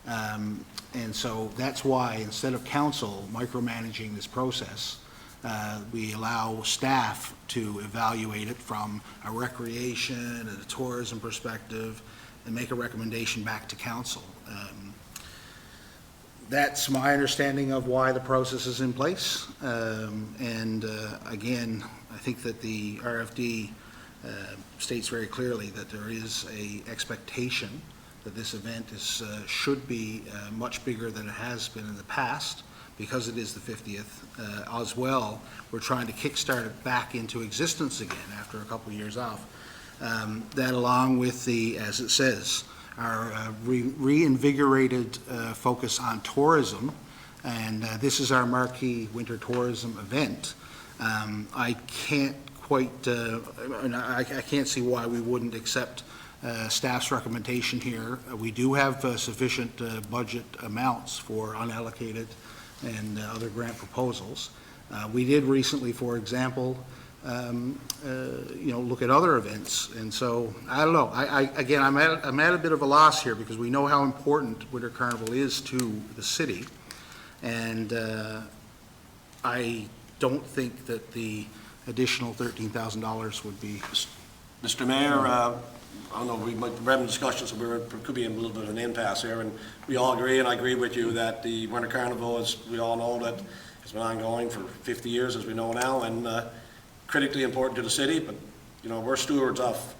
And so that's why, instead of council micromanaging this process, we allow staff to evaluate it from a recreation and a tourism perspective and make a recommendation back to council. That's my understanding of why the process is in place. Again, I think that the RFD states very clearly that there is a expectation that this event should be much bigger than it has been in the past, because it is the 50th. As well, we're trying to kickstart it back into existence again after a couple of years off. That, along with the, as it says, our reinvigorated focus on tourism, and this is our marquee winter tourism event. I can't quite, I can't see why we wouldn't accept staff's recommendation here. We do have sufficient budget amounts for unallocated and other grant proposals. We did recently, for example, look at other events, and so I don't know. Again, I'm at a bit of a loss here, because we know how important Winter Carnival is to the city, and I don't think that the additional $13,000 would be. Mr. Mayor, I don't know, we might be having discussions, so we could be in a little bit of an impasse here, and we all agree, and I agree with you, that the Winter Carnival, as we all know, that it's been ongoing for 50 years, as we know now, and critically important to the city, but, we're stewards of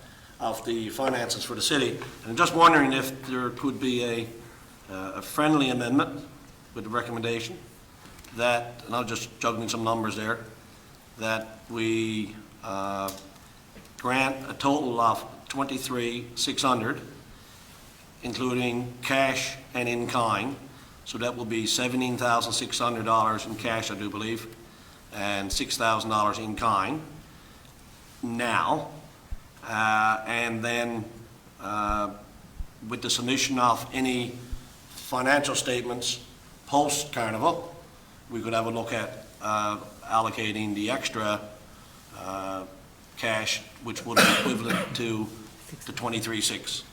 the finances for the city. And I'm just wondering if there could be a friendly amendment with the recommendation that, and I'm just juggling some numbers there, that we grant a total of $23,600, including cash and in kind. So that will be $17,600 in cash, I do believe, and $6,000 in kind now. And then with the submission of any financial statements post-Carnival, we could have a look at allocating the extra cash, which would be equivalent to the $23,600.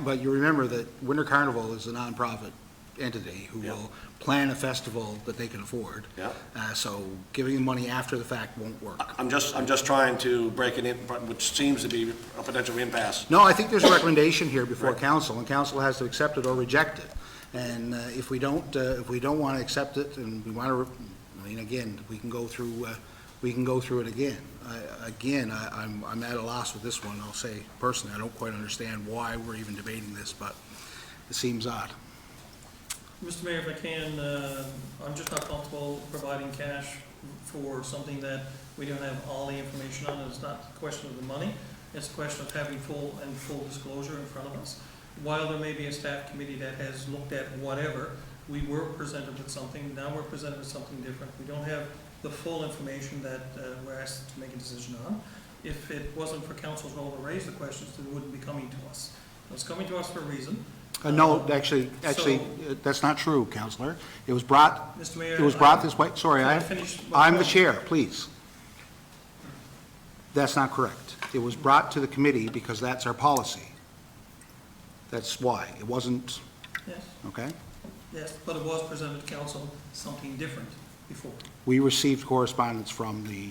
But you remember that Winter Carnival is a nonprofit entity who Yeah. will plan a festival that they can afford. Yeah. So giving them money after the fact won't work. I'm just trying to break it in, which seems to be a potential impasse. No, I think there's a recommendation here before Right. council, and council has to accept it or reject it. And if we don't want to accept it, and we want to, I mean, again, we can go through it again. I'm at a loss with this one, I'll say personally. I don't quite understand why we're even debating this, but it seems odd. Mr. Mayor, if I can, I'm just not comfortable providing cash for something that we don't have all the information on. It's not a question of the money, it's a question of having full disclosure in front of us. While there may be a staff committee that has looked at whatever, we were presented with something, now we're presented with something different. We don't have the full information that we're asked to make a decision on. If it wasn't for council's role to raise the questions, it wouldn't be coming to us. It's coming to us for a reason. No, actually, that's not true, Counselor. It was brought, Mr. Mayor. it was brought this way, sorry, Can I finish my I'm the point? chair, please. That's not correct. It was brought to the committee because that's our policy. That's why. It wasn't, Yes, okay? yes, but it was presented to council something different before. We received correspondence from the,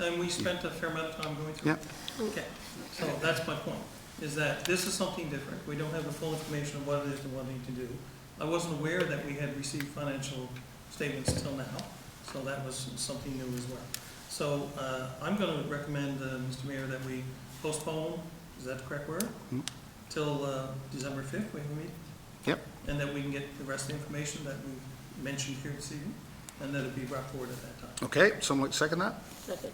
And we spent a fair amount of time going through it. Okay, so that's my point, is that this is something different. We don't have the full information of what it is and what we need to do. I wasn't aware that we had received financial statements until now, so that was something new as well. So I'm going to recommend, Mr. Mayor, that we postpone, is that the correct word? Till December 5th, we have a meeting? Yep. And that we can get the rest of the information that we mentioned here this evening, and that it'll be brought forward at that time. okay, someone like second that? Second.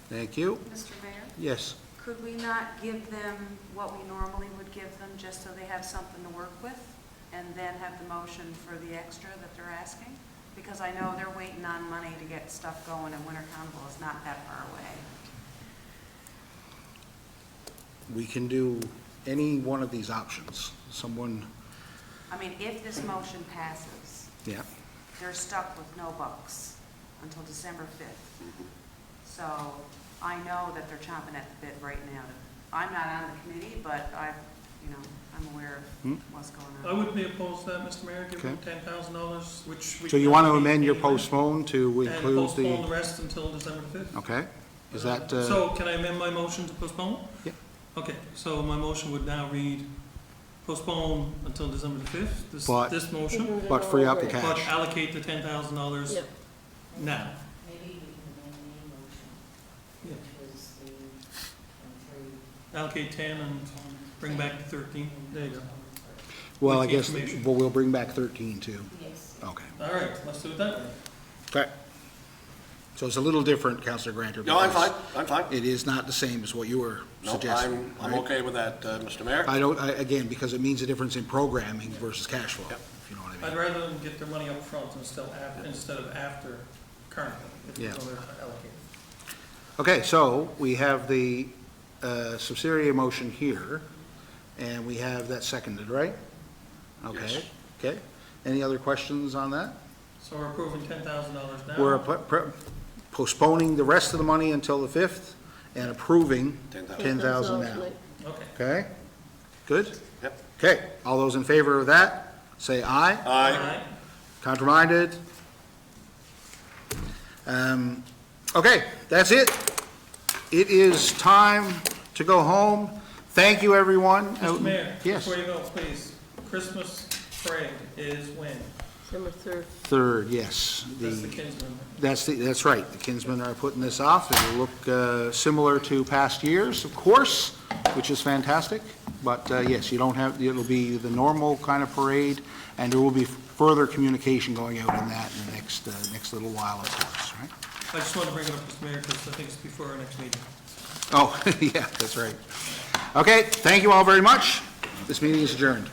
Thank you. Mr. Mayor, Yes. could we not give them what we normally would give them, just so they have something to work with? And then have the motion for the extra that they're asking? Because I know they're waiting on money to get stuff going, and Winter Carnival is not that far away. We can do any one of these options. Someone, I mean, if this motion passes, yeah. they're stuck with no bucks until December 5th. So I know that they're chomping at the bit right now. I'm not on the committee, but I'm aware of what's going I on. wouldn't be opposed to that, Mr. Mayor, give them $10,000, which we. So you want to can amend your anyway, postpone to And include postpone the the, rest until December 5th. okay? Is that, So can I amend my motion to postpone? Yeah. Okay, so my motion would now read postpone until December the 5th, But- this motion, but free up the but cash? allocate the $10,000 Yeah. now. Maybe you can amend the motion, Yeah. which was the 23. Allocate 10 and bring back the 13. There you go. Well, I with the guess, information. well, we'll bring back 13 too. Yes. Okay. All right, let's do it that way. Okay. So it's a little different, Counselor Grantor. No, I'm fine, because I'm fine. It is not the same as what you were No, suggesting. I'm right? okay with that, Mr. Mayor. Again, because it means a difference in programming versus cash flow, Yep. if you know what I I'd mean. rather them get their money up front instead of after currently, if Yeah. it's already allocated. Okay, so we have the subsidiary motion here, and we have that seconded, right? Okay, Yes. okay. Any other questions on that? So we're approving $10,000 now. We're postponing the rest of the money until the 5th and approving 10,000. 10,000 now. Okay. Okay? Good? Yep. Okay, all those in favor of that, say aye. Aye. Counterminded? Okay, that's it. It is time to go home. Thank you, everyone. Mr. Mayor, Yes, before you go, please, Christmas parade is when? December 3rd. 3rd, yes. That's the Kinsman. That's right. The Kinsmen are putting this off. It'll look similar to past years, of course, which is fantastic. But yes, you don't have, it'll be the normal kind of parade, and there will be further communication going out in that in the next little while, of course, right? I just want to bring it up, Mr. Mayor, because I think it's before our next meeting. Oh, yeah, that's right. Okay, thank you all very much. This meeting is adjourned.